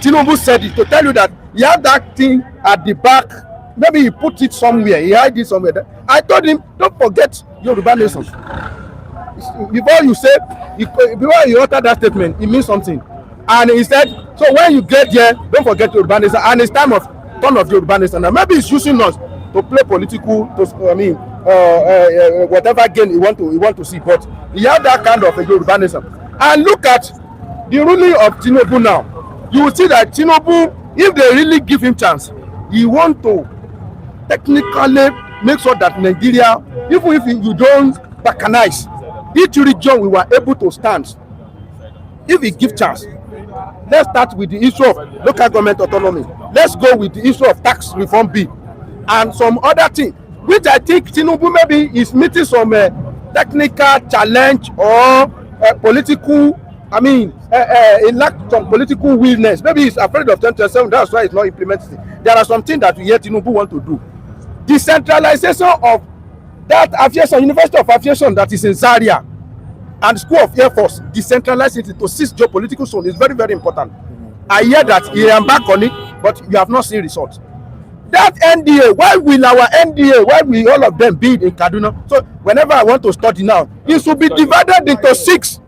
Tinubu said it to tell you that he have that thing at the back. Maybe he put it somewhere, he hide it somewhere. I told him, don't forget Yoruba nation. Before you say, before you utter that statement, it means something. And he said, so when you get there, don't forget Yoruba nation. And it's time of turn of Yoruba nation. Now maybe he's using us to play political, whatever game he want to see. But he have that kind of a Yoruba nation. And look at the ruling of Tinubu now. You will see that Tinubu, if they really give him chance, he want to technically make sure that Nigeria, even if you don't balkanize, each region we were able to stand. If we give chance, let's start with the issue of local government autonomy. Let's go with the issue of tax reform bill and some other thing, which I think Tinubu maybe is meeting some technical challenge or political. He lacked some political willingness. Maybe he's afraid of 2027. That's why he's not implementing it. There are some things that we hear Tinubu want to do. Decentralization of that aviation, University of Aviation that is in Zaria, and School of Air Force, decentralize it to 6 geopolitical zones is very, very important. I hear that he embarked on it, but you have not seen results. That NDA, why will our NDA, why will all of them be in Kaduna? So whenever I want to study now, it should be divided into 6.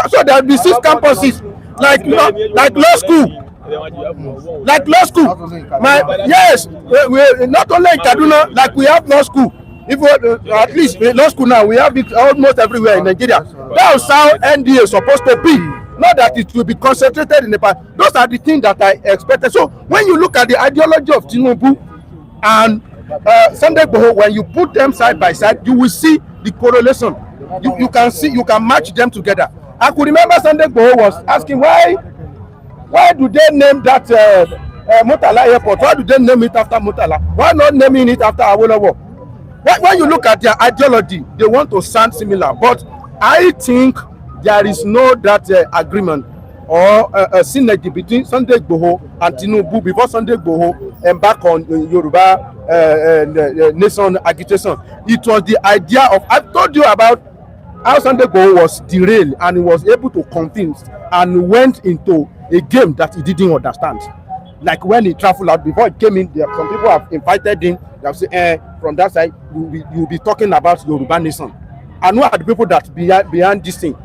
So there will be 6 campuses, like law school. Like law school. Yes, we not only in Kaduna, like we have law school. If we, at least law school now, we have it almost everywhere in Nigeria. That's how NDA is supposed to be. Not that it will be concentrated in the past. Those are the things that I expected. So when you look at the ideology of Tinubu and Sunday Igboho, when you put them side by side, you will see the correlation. You can see, you can match them together. I could remember Sunday Igboho was asking why do they name that Murtala Airport? Why do they name it after Murtala? Why not naming it after Awolowo? When you look at their ideology, they want to sound similar, but I think there is no that agreement or a synergy between Sunday Igboho and Tinubu before Sunday Igboho embark on Yoruba nation agitation. It was the idea of, I told you about how Sunday Igboho was derailed and he was able to convince and went into a game that he didn't understand. Like when he traveled out, before he came in, there some people have invited him. They have said, from that side, you'll be talking about Yoruba nation. And who are the people that behind this thing?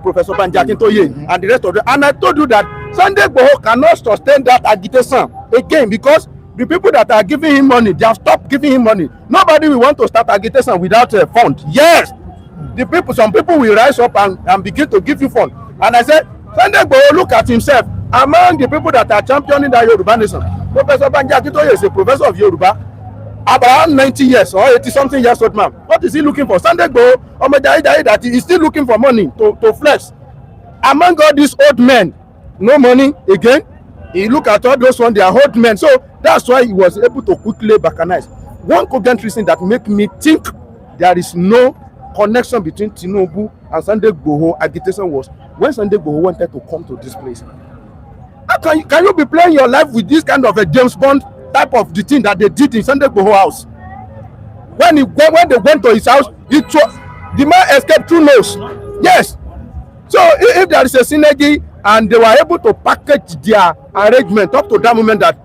Professor Banji Akintoye and the rest of them. And I told you that Sunday Igboho cannot sustain that agitation again because the people that are giving him money, they have stopped giving him money. Nobody will want to start agitation without a fund. Yes, some people will rise up and begin to give you fund. And I said, Sunday Igboho look at himself among the people that are championing that Yoruba nation. Professor Banji Akintoye is a professor of Yoruba, about 90 years or 80 something years old man. What is he looking for? Sunday Igboho, Omoyele that he is still looking for money to flex. Among all these old men, no money again. He look at all those ones, they are old men. So that's why he was able to quickly balkanize. One cogent reason that make me think there is no connection between Tinubu and Sunday Igboho agitation was when Sunday Igboho wanted to come to this place. How can you be playing your life with this kind of a James Bond type of the thing that they did in Sunday Igboho house? When they went to his house, the man escaped through nose. Yes. So if there is a synergy and they were able to package their arrangement up to that moment that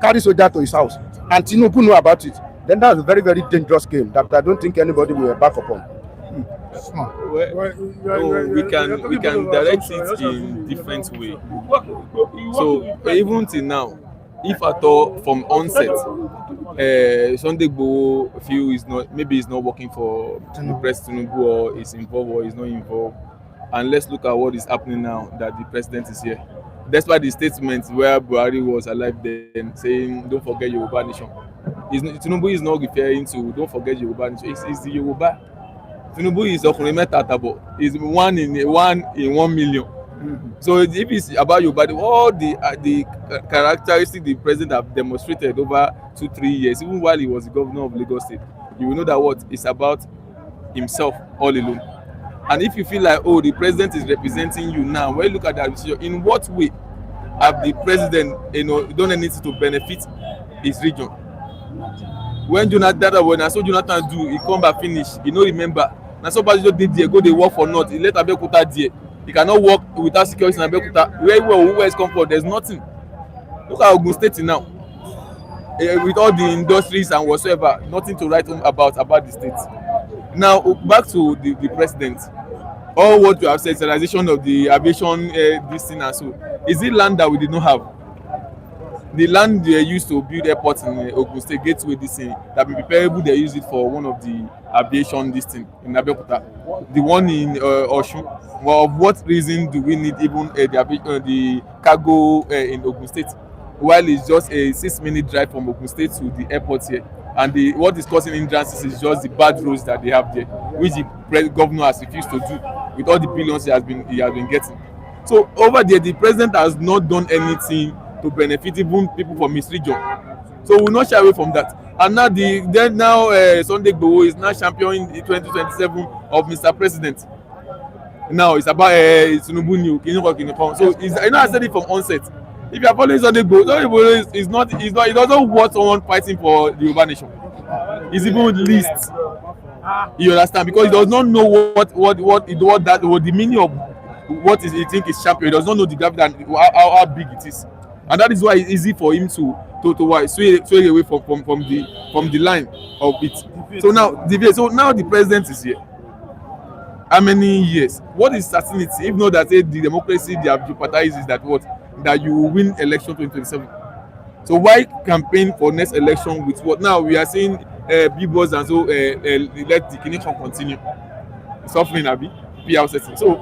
carry soldier to his house and Tinubu know about it, then that's a very, very dangerous game that I don't think anybody will back upon. We can direct it in different way. So even till now, if at all from onset, Sunday Igboho feel is not working for President Tinubu, or is involved or is not involved, and let's look at what is happening now that the president is here. Despite the statement where Buhari was alive then saying don't forget Yoruba nation, Tinubu is not referring to don't forget Yoruba nation. It's the Yoruba. Tinubu is ọkùnrin mẹ́ta àtàbọ̀, is one in 1 million. So if it's about Yoruba, all the characteristics the president have demonstrated over 2-3 years, even while he was the governor of Lagos State, you will know that what it's about himself all alone. And if you feel like, oh, the president is representing you now, when you look at that decision, in what way have the president, done anything to benefit his region? When Jonathan do, he come back finish, he no remember. Now somebody just did there, go they work for not. He let Abeokuta there. He cannot work without security in Abeokuta. Where is come from? There's nothing. Look at Ogun State now. With all the industries and whatsoever, nothing to write home about the state. Now back to the president. All what you have said, centralization of the aviation, this thing and so. Is it land that we did not have? The land they used to build airports in Ogun State, Gateway, this thing, that be preparable, they use it for one of the aviation, this thing, in Abeokuta. The one in Osun, well, of what reason do we need even the cargo in Ogun State? While it's just a 6-minute drive from Ogun State to the airport here. And what is causing hindrances is just the bad roads that they have there, which the governor has refused to do with all the billions he has been getting. So over there, the president has not done anything to benefit even people from his region. So we will not shy away from that. And now Sunday Igboho is now championing in 2027 of Mr. President. Now it's about Tinubu new. So I said it from onset. If you are following Sunday Igboho is not he doesn't want someone fighting for the Yoruba nation. He's even least. You understand? Because he does not know what the meaning of what he think is champion. He does not know the gravity and how big it is. And that is why it's easy for him to sway away from the line of it. So now the president is here. How many years? What is certainty? If not that the democracy they have jeopardized is that you will win election 2027. So why campaign for next election with what? Now we are seeing billboards and so let the connection continue. Suffering Abi, PR setting. So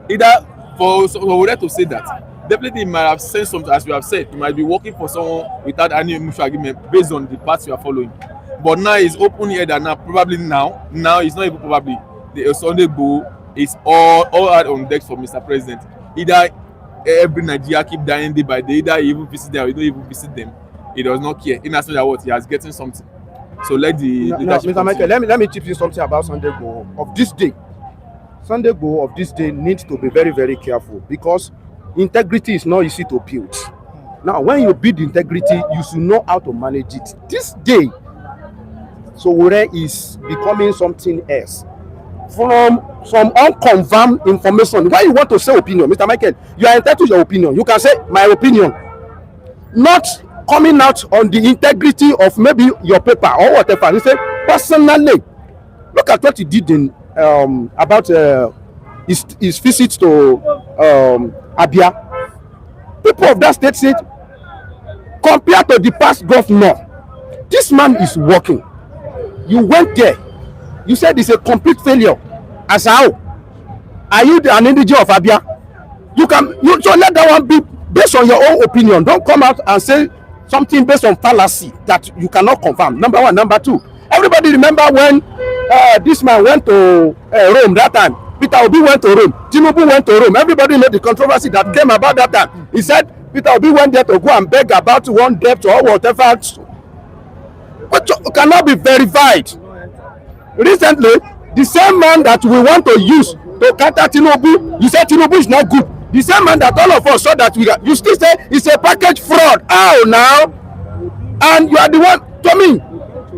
either for to say that. Definitely, you might have said something, as you have said, you might be working for someone without any mutual agreement based on the path you are following. But now it's open here that now it's not even probably the Sunday Igboho is all out on deck for Mr. President. Either every Nigeria keep dying day by day, either he even visit them or he don't even visit them. He does not care. In as much as what he has getting something. So let the Mr. Michael, let me chip in something about Sunday Igboho of this day. Sunday Igboho of this day needs to be very, very careful because integrity is not easy to build. Now, when you build integrity, you should know how to manage it. This day, Sowore is becoming something else. From some unconfirmed information, why you want to say opinion, Mr. Michael, you are entitled to your opinion. You can say my opinion, not coming out on the integrity of maybe your paper or whatever. You say personally, look at what he did in about his visit to Abia. People of that state said, compared to the past governor, this man is working. You went there, you said it's a complete failure. As how? Are you an individual of Abia? So let that one be based on your own opinion. Don't come out and say something based on fallacy that you cannot confirm. Number one. Number two, everybody remember when this man went to Rome that time. Peter Obi went to Rome. Tinubu went to Rome. Everybody know the controversy that came about that time. He said Peter Obi went there to go and beg about one debt or whatever, which cannot be verified. Recently, the same man that we want to use to counter Tinubu, you said Tinubu is not good. The same man that all of us saw that you still say it's a package fraud. How now? And you are the one, to me,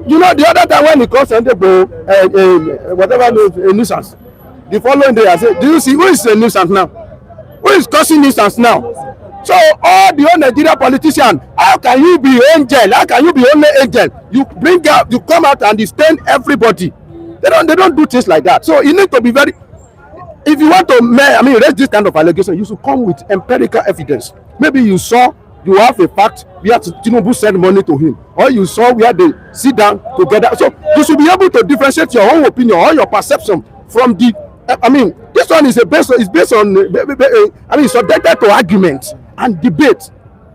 you know, the other time when he called Sunday Igboho, whatever, a nuisance. The following day, I said, do you see who is a nuisance now? Who is causing nuisance now? So all the old Nigeria politicians, how can you be angel? How can you be only angel? You bring out, you come out and disdain everybody. They don't do things like that. So you need to be very. If you want to, raise this kind of allegation, you should come with empirical evidence. Maybe you have a fact where Tinubu sent money to him, or you saw where they sit down together. So you should be able to differentiate your own opinion or your perception from the. This one is based on. It's subjected to argument and debate.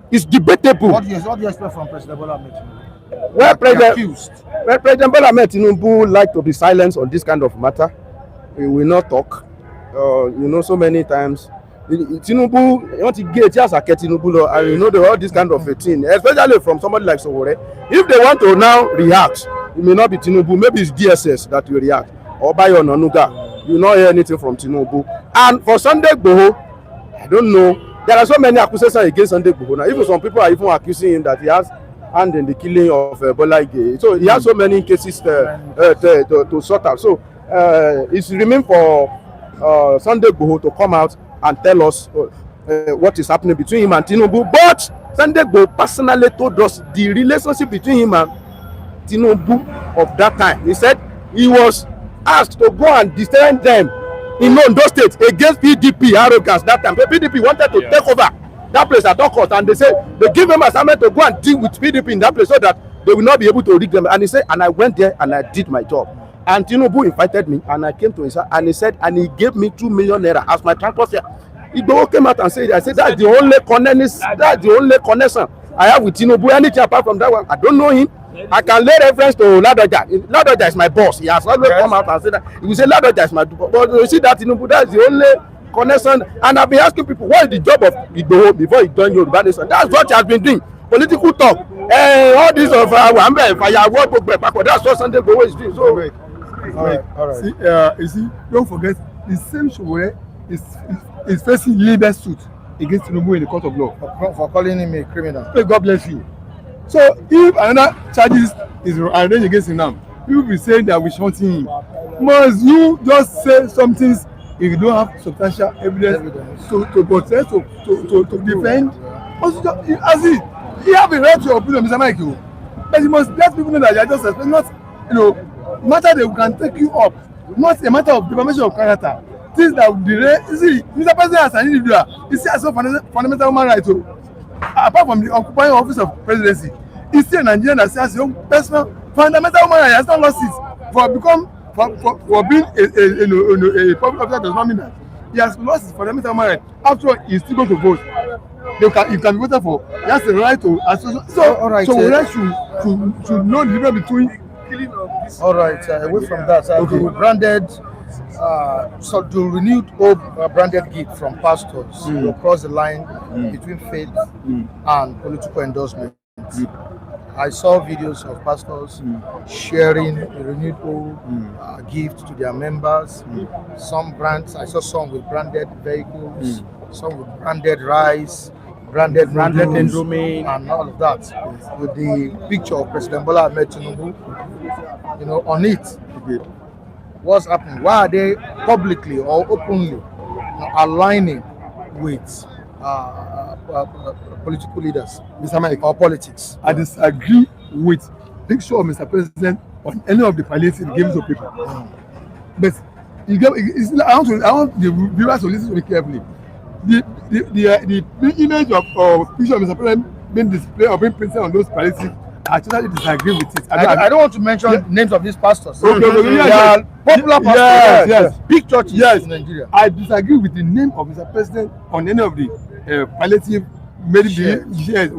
It's debatable. What do you expect from President Bola Ahmed Tinubu? Well, President Bola Ahmed Tinubu like to be silenced on this kind of matter. He will not talk. So many times. Tinubu, you want to get just like Tinubu, and all this kind of a thing, especially from somebody like Sowore. If they want to now react, it may not be Tinubu, maybe it's DSS that will react, or Bayo Nanuga. You will not hear anything from Tinubu. And for Sunday Igboho, I don't know. There are so many accusations against Sunday Igboho now. Even some people are even accusing him that he has hand in the killing of Bola Ige. So he has so many cases to sort out. So it's remain for Sunday Igboho to come out and tell us what is happening between him and Tinubu. But Sunday Igboho personally told us the relationship between him and Tinubu of that time. He said he was asked to go and defend them in Ondo State against PDP arrogance that time. The PDP wanted to take over that place at all cost, and they said they give him assignment to go and deal with PDP in that place so that they will not be able to rig them. And he said, and I went there and I did my job. And Tinubu invited me, and I came to his house, and he said, and he gave me 2 million naira as my transport fare. Igboho came out and said, I said, that's the only connection I have with Tinubu. Anything apart from that one, I don't know him. I can lay reference to Ladoja. Ladoja is my boss. He has always come out and said that. He will say Ladoja is my boss. But you see that Tinubu, that's the only connection. And I've been asking people, what is the job of Igboho before he joined Yoruba Nation? That's what he has been doing. Political talk. All this of that's what Sunday Igboho is doing. So, all right. See, you see, don't forget, the same Sowore is facing labor suit against Tinubu in the court of law For calling him a criminal. May God bless you. So if another charges is arranged against him now, people will be saying that we're shunting him. Must you just say some things if you don't have substantial evidence to protest, to defend? As he have a right to your opinion, Mr. Michael, but you must let people know that you are just suspecting, not matter that can take you up, not a matter of defamation of character. Things that would delay. You see, Mr. President as an individual, he has some fundamental human rights too. Apart from the occupying office of presidency, he's still a Nigerian that has his own personal fundamental human rights. He has not lost it for being a public officer. Does not mean that he has lost his fundamental human rights. After all, he's still going to vote. He can be voted for. He has the right to associate. So we like to know the difference between killing of this. All right. Away from that, the branded. So the renewed hope branded gift from pastors to cross the line between faith and political endorsement. I saw videos of pastors sharing a renewed hope gift to their members. Some brands, I saw some with branded vehicles, some with branded rice, branded endowment, and all of that, with the picture of President Bola Ahmed Tinubu, on it. What's happening? Why are they publicly or openly aligning with political leaders, Mr. Mike, or politics? I disagree with picture of Mr. President on any of the palliative he gives to people. But I want the viewers to listen to me carefully. The image of picture of Mr. President being displayed or being printed on those palliative, I totally disagree with it. I don't want to mention names of these pastors. Okay, they are popular pastors. Yes. Big churches in Nigeria. I disagree with the name of Mr. President on any of the palliative shares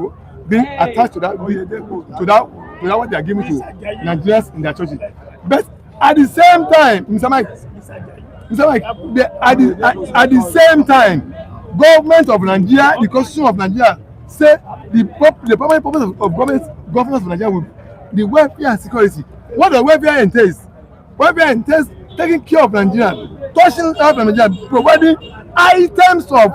being attached to that what they are giving to Nigerians in their churches. But at the same time, Mr. Mike, at the same time, government of Nigeria, the Constitution of Nigeria, say the primary purpose of governance of Nigeria will be the welfare and security. What the welfare entails? Welfare entails taking care of Nigerians, touching life of Nigerians, providing items of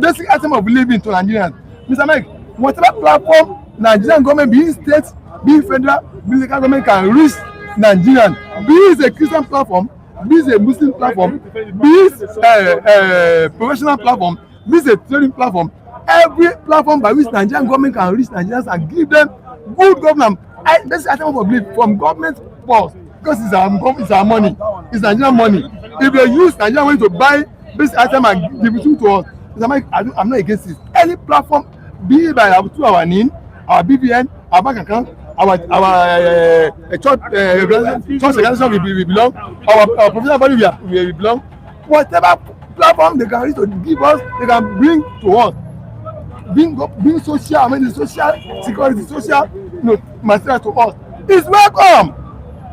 basic item of living to Nigerians. Mr. Mike, whatever platform Nigerian government, be it state, be it federal, be it local government, can reach Nigerian, be it a Christian platform, be it a Muslim platform, be it a professional platform, be it a trading platform, every platform by which Nigerian government can reach Nigerians and give them good governance, basic item of living from government purse because it's our money, it's Nigerian money. If they use Nigerian money to buy this item and give it to us, I'm not against it. Any platform, be it by our NIN, our BVN, our bank account, our church organization we belong, our professional body we belong, whatever platform they can use to give us, they can bring to us. Bring social, I mean the social security, social material to us. It's welcome.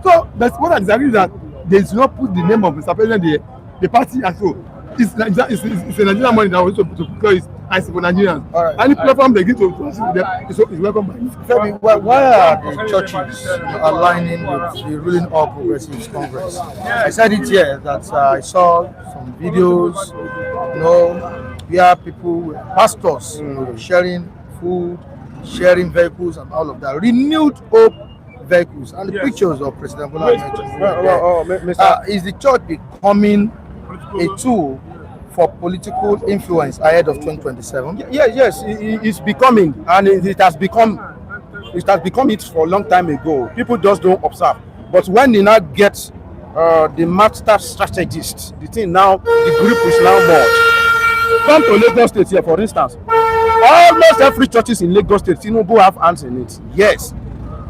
So that's what I disagree is that they should not put the name of Mr. President the party and so. It's a Nigerian money that we need to procure it as for Nigerians. Right. Any platform they give to us, it's welcome. Femi, why are the churches aligning with the ruling All Progressives Congress? I said it here that I saw some videos, where people, pastors, sharing food, sharing vehicles, and all of that. Renewed hope vehicles and the pictures of President Bola Ahmed Tinubu. Is the church becoming a tool for political influence ahead of 2027? Yes, it's becoming, and it has become it for a long time ago. People just don't observe. But when they now get the master strategist, the thing now, the group is now merged. Come to Lagos State here, for instance. Almost every churches in Lagos State, Tinubu have hands in it. Yes,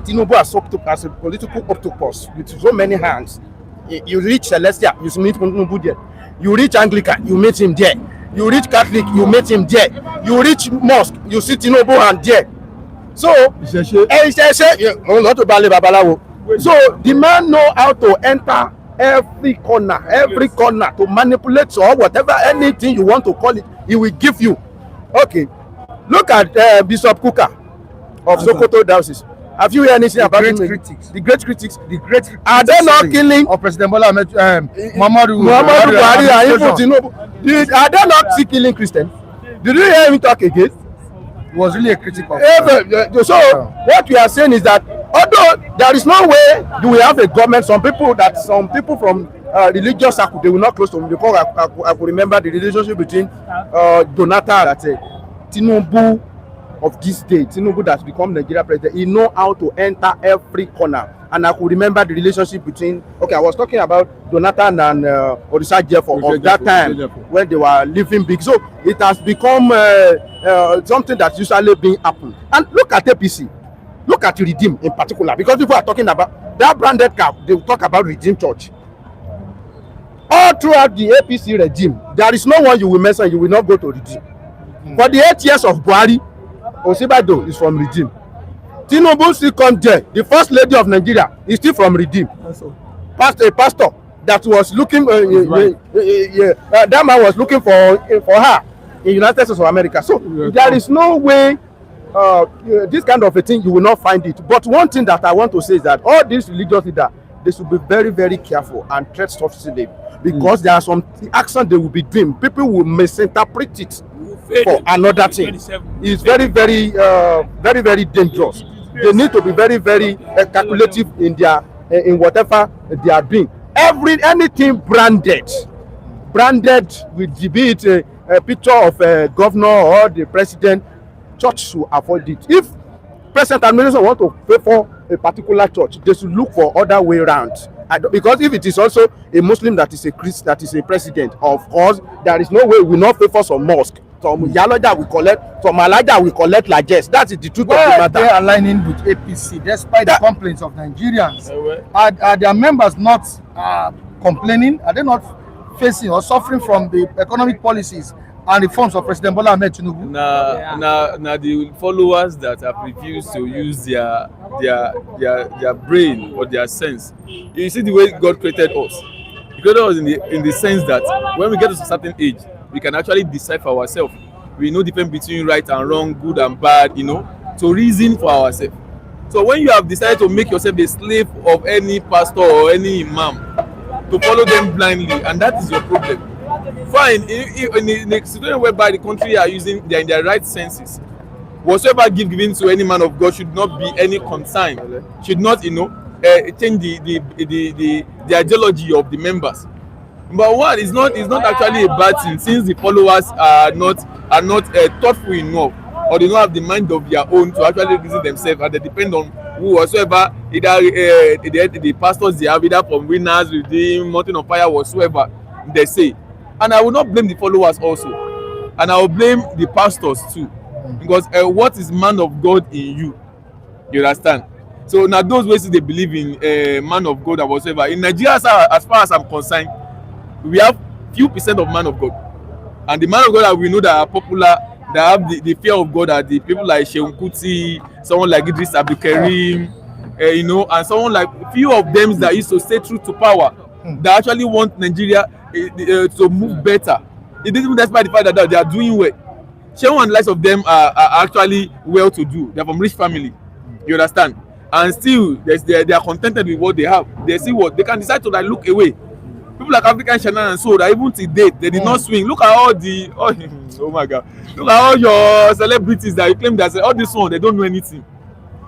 Tinubu has a political octopus with so many hands. You reach Celestia, you meet Tinubu there. You reach Anglican, you meet him there. You reach Catholic, you meet him there. You reach mosque, you see Tinubu and there. So, so the man know how to enter every corner to manipulate or whatever, anything you want to call it, he will give you. Okay, look at Bishop Kuka of Sokoto Diocese. Have you heard anything about him? The great critics. Are they not killing of President Bola Ahmed Muhammadu Buhari and even Tinubu? Are they not killing Christians? Did you hear him talk again? He was really a critic of so what we are saying is that although there is no way do we have a government, some people from religious circle, they will not close to me, because I could remember the relationship between Donata and Tinubu of this day. Tinubu that's become Nigeria president, he know how to enter every corner. And I could remember the relationship between, I was talking about Donatan and Odisa Jeffo of that time when they were living big. So it has become something that's usually being happened. And look at APC, look at Redeem in particular, because people are talking about that branded car, they will talk about Redeem Church. All throughout the APC regime, there is no one you will mention, you will not go to Redeem. For the 8 years of Buhari, Osibado is from Redeem. Tinubu still come there. The first lady of Nigeria is still from Redeem. A pastor that was looking, that man was looking for her in United States of America. So there is no way this kind of a thing you will not find it. But one thing that I want to say is that all these religious leaders, they should be very, very careful and tread softly, because there are some actions they will be doing. People will misinterpret it for another thing. It's very, very, very, very dangerous. They need to be very, very calculative in whatever they are doing. Anything branded with, be it a picture of a governor or the president, church should avoid it. If present administration want to pay for a particular church, they should look for other way around. Because if it is also a Muslim that is a Christ, that is a president, of course, there is no way we not pay for some mosque. Some Yaloja will collect, some Alaja will collect largesse. That is the truth of the matter. They are aligning with APC despite the complaints of Nigerians. Are their members not complaining? Are they not facing or suffering from the economic policies and reforms of President Bola Ahmed Tinubu? Now the followers that have refused to use their brain or their sense. You see the way God created us. He created us in the sense that when we get to a certain age, we can actually decipher ourselves. We know the difference between right and wrong, good and bad, to reason for ourselves. So when you have decided to make yourself a slave of any pastor or any imam, to follow them blindly, and that is your problem. Fine, in a situation whereby the country they are in their right senses, whatsoever given to any man of God should not be any concern, should not, change the ideology of the members. But one is not actually a bad thing, since the followers are not thoughtful enough, or they don't have the mind of their own to actually reason themselves, and they depend on who whatsoever, either the pastors they have, either from Winners, Redeem, Mountain of Fire, whatsoever they say. And I will not blame the followers also, and I will blame the pastors too, because what is man of God in you? You understand? So now those ways they believe in man of God or whatsoever. In Nigeria, as far as I'm concerned, we have few percent of man of God, and the man of God that we know that are popular, that have the fear of God, are the people like Shehu Kuti, someone like Idris Abdulkarim, you know, and someone like few of them that used to stay true to power, that actually want Nigeria to move better. It isn't despite the fact that they are doing well. Shehu and the likes of them are actually well to do. They are from rich family. You understand? And still they are contented with what they have. They see what they can decide to like look away. People like African Shannon and so that even to date they did not swing. Look at all the oh my God, look at all your celebrities that you claim that say all this one they don't know anything.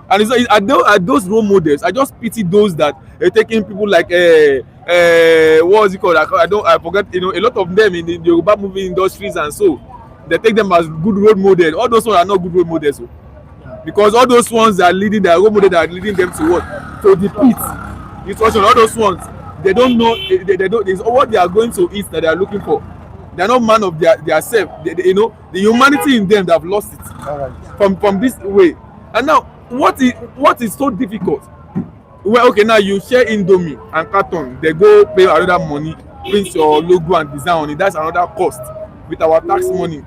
And so at those role models, I just pity those that are taking people like what was it called? I forget. You know, a lot of them in the Yoruba movie industries and so they take them as good role models. All those ones are not good role models. So. Because all those ones that are leading their role model, that are leading them to what? To the pit. Instruction. All those ones, they don't know. They don't. It's what they are going to eat that they are looking for. They are not man of their self. You know, the humanity in them, they have lost it from this way. And now, what is so difficult? Well, okay, now you share Indomie and carton. They go pay another money, print your logo and design on it. That's another cost with our tax money.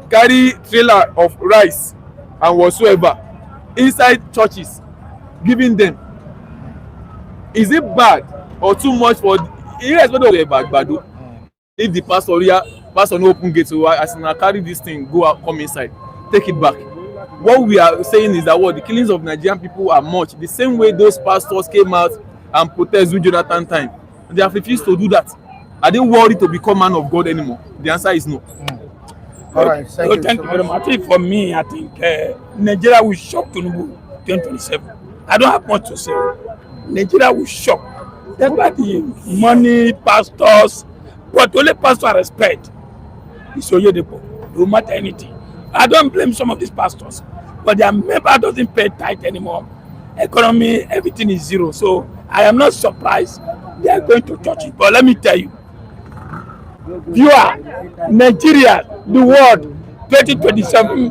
Carry trailer of rice and whatsoever inside churches, giving them. Is it bad or too much for irrespective of bad? If the pastor no open gate, so as I carry this thing, go out, come inside, take it back. What we are saying is that what the killings of Nigerian people are much the same way those pastors came out and protest with Jonathan time. They have refused to do that. Are they worried to become man of God anymore? The answer is no. All right, thank you very much. I think for me, I think Nigeria will shock Tinubu 2027. I don't have much to say. Nigeria will shock. That's why the money, pastors, but only pastor I respect is Oyedepo. No matter anything. I don't blame some of these pastors, but their member doesn't pay tithe anymore. Economy, everything is zero. So I am not surprised they are going to churches. But let me tell you, viewer, Nigeria, the world, 2027,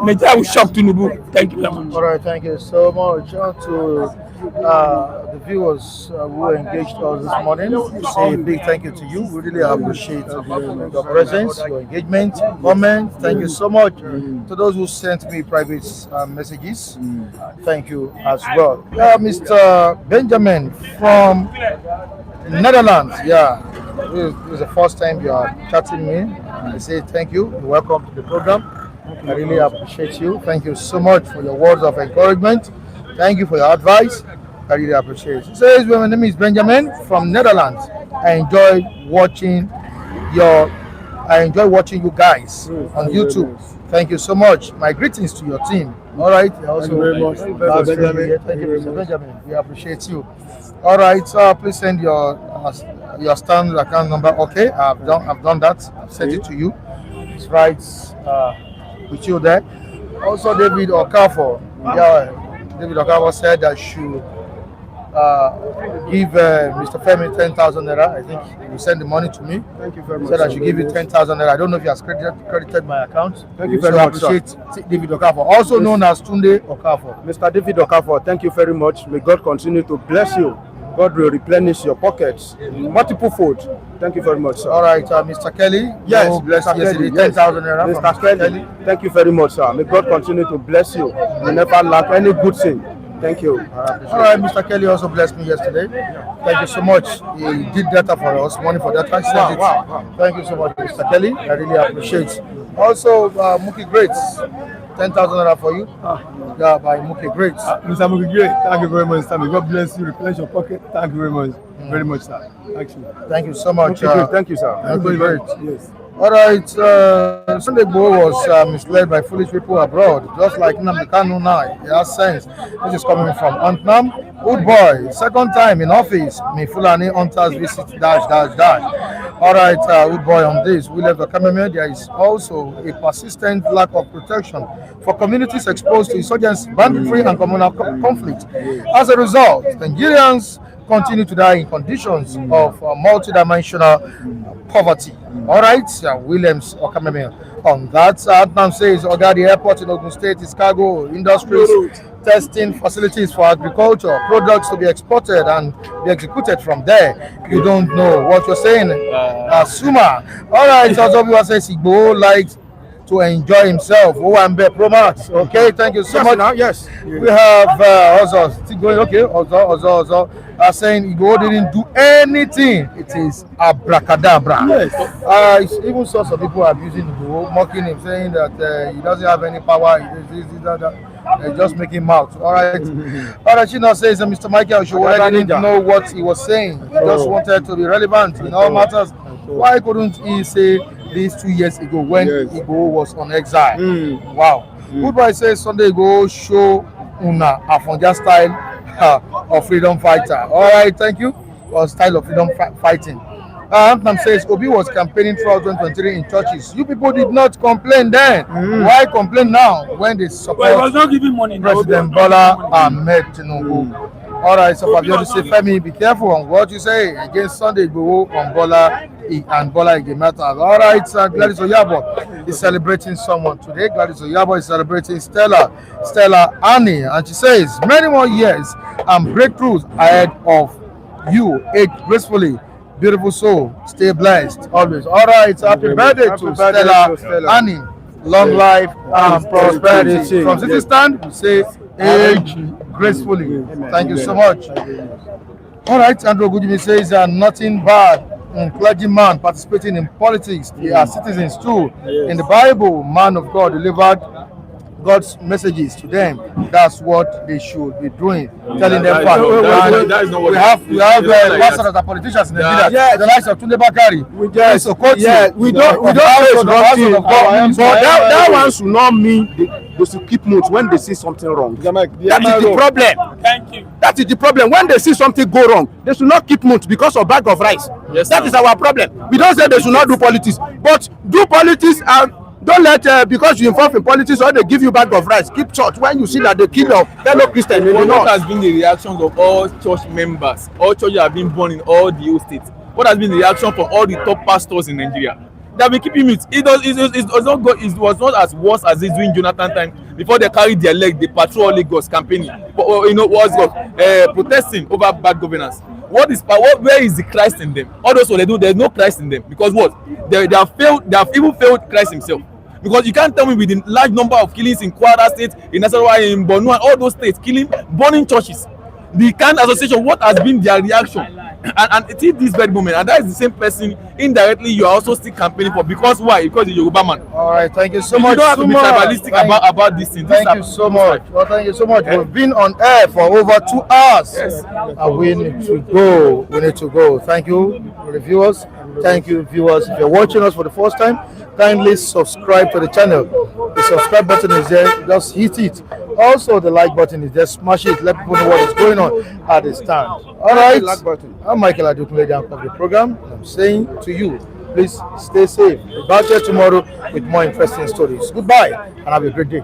Nigeria will shock Tinubu. Thank you very much. All right, thank you so much. To the viewers who engaged us this morning, say a big thank you to you. We really appreciate your presence, your engagement, comment. Thank you so much. To those who sent me private messages, thank you as well. Mr. Benjamin from Netherlands, yeah. This is the first time you are chatting me. I say thank you. Welcome to the program. I really appreciate you. Thank you so much for your words of encouragement. Thank you for your advice. I really appreciate it. He says, well, my name is Benjamin from Netherlands. I enjoy watching you guys on YouTube. Thank you so much. My greetings to your team. All right. Thank you very much. Thank you, Mr. Benjamin. We appreciate you. All right. Please send your standard account number. Okay. I've done that. I've sent it to you. It's right with you there. Also, David Okafor. Yeah. David Okafor said I should give Mr. Femi 10,000 naira. I think he will send the money to me. Thank you very much. Said I should give you 10,000 naira. I don't know if he has credited my account. Thank you very much, appreciate David Okafor, also known as Sunday Okafor. Mr. David Okafor, thank you very much. May God continue to bless you. God will replenish your pockets in multiple fold. Thank you very much, sir. All right, Mr. Kelly. Yes, bless Mr. yesterday. Kelly. 10,000 naira. Mr. Kelly. Thank you very much, sir. May God continue to bless you. You never lack any good thing. Thank you. All right, Mr. Kelly also blessed me yesterday. Thank you so much. He did data for us, money for data. Wow. Thank you so much, Mr. Kelly. I really appreciate it. Also, Mookie Greats, 10,000 naira for you. Yeah, by Mookie Greats. Mr. Mookie Great, thank you very much, sir. May God bless you, replenish your pocket. Thank you very much. Very much, sir. Thank you. Thank you so much. Thank you, sir. Mookie Great. Yes. All right, Sunday Igboho was misled by foolish people abroad, just like Nnamdi Kanu now. He has sense. This is coming from Antnam. Good boy, second time in office. Me Fulani hunters visit .. All right, good boy on this. We left the cameraman. There is also a persistent lack of protection for communities exposed to insurgency, banditry, and communal conflict. As a result, Nigerians continue to die in conditions of multidimensional poverty. All right, Williams or cameraman on that. Adnan says, Oga, the airport in Ogun State is cargo industries testing facilities for agriculture, products to be exported and be executed from there. You don't know what you're saying. Suma. All right, as everyone says, Igboho likes to enjoy himself. Owambe Promax. Okay, thank you so much. Now, yes. We have also still going. Okay, also saying Igboho didn't do anything. It is abracadabra. Yes. Even saw some people abusing Igboho, mocking him, saying that he doesn't have any power. Just making mouth. All right. All right. She now says Mr. Michael Sowore didn't know what he was saying. He just wanted to be relevant in all matters. Why couldn't he say this 2 years ago when Igboho was on exile? Wow. Goodbye says Sunday Igboho show una Afonja style of freedom fighter. All right. Thank you. Or style of freedom fighting. Anthem says Obi was campaigning throughout 2023 in churches. You people did not complain then. Why complain now when they support Well, he was not giving money. President Bola Ahmed Tinubu? All right, so Fabio to say, Femi, be careful on what you say against Sunday Igboho on Bola and Bola Ige matters. All right, Gladys Oyabo is celebrating someone today. Gladys Oyabo is celebrating Stella Annie, and she says many more years and breakthroughs ahead of you. Age gracefully. Beautiful soul, stay blessed always. All right, happy birthday to Stella Annie. Long life and prosperity. From City Stand, we say age gracefully. Thank you so much. All right, Andrew Gudimi says nothing bad in clergyman participating in politics. They are citizens too. In the Bible, man of God delivered God's messages to them. That's what they should be doing, telling them facts. We have pastors that are politicians in Nigeria. The likes of Tunde Bakari. We don't but that one should not mean they should keep mute when they see something wrong. That is the problem. Thank you. That is the problem. When they see something go wrong, they should not keep mute because of bag of rice. Yes, that is our problem. We don't say they should not do politics, but do politics and don't let because you involve in politics or they give you bag of rice. Keep church when you see that they kill your fellow Christian. What has been the reactions of all church members? All churches have been born in all the old states. What has been the reaction from all the top pastors in Nigeria? They have been keeping it. It was not as worse as it's during Jonathan time. Before they carried their leg, they patrol Lagos campaigning. But protesting over bad governance. Where is the Christ in them? All those what they do, there's no Christ in them. Because what? They have even failed Christ himself. Because you can't tell me with the large number of killings in Kwara State, in Nasarawa, in Borno, and all those states, burning churches. The Can Association, what has been their reaction? And it is this very moment, and that is the same person indirectly you are also still campaigning for. Because why? Because the Yoruba man. All right, thank you so much. You don't have to be tribalistic about this thing. Thank you so much. Well, thank you so much. We've been on air for over 2 hours. Yes. And we need to go. We need to go. Thank you, reviewers. Thank you, viewers. If you're watching us for the first time, kindly subscribe to the channel. The subscribe button is there. Just hit it. Also, the like button is there. Smash it. Let people know what is going on at the stand. All right. I'm Michael Adukunle of the program. I'm saying to you, please stay safe. We'll be back here tomorrow with more interesting stories. Goodbye and have a great day.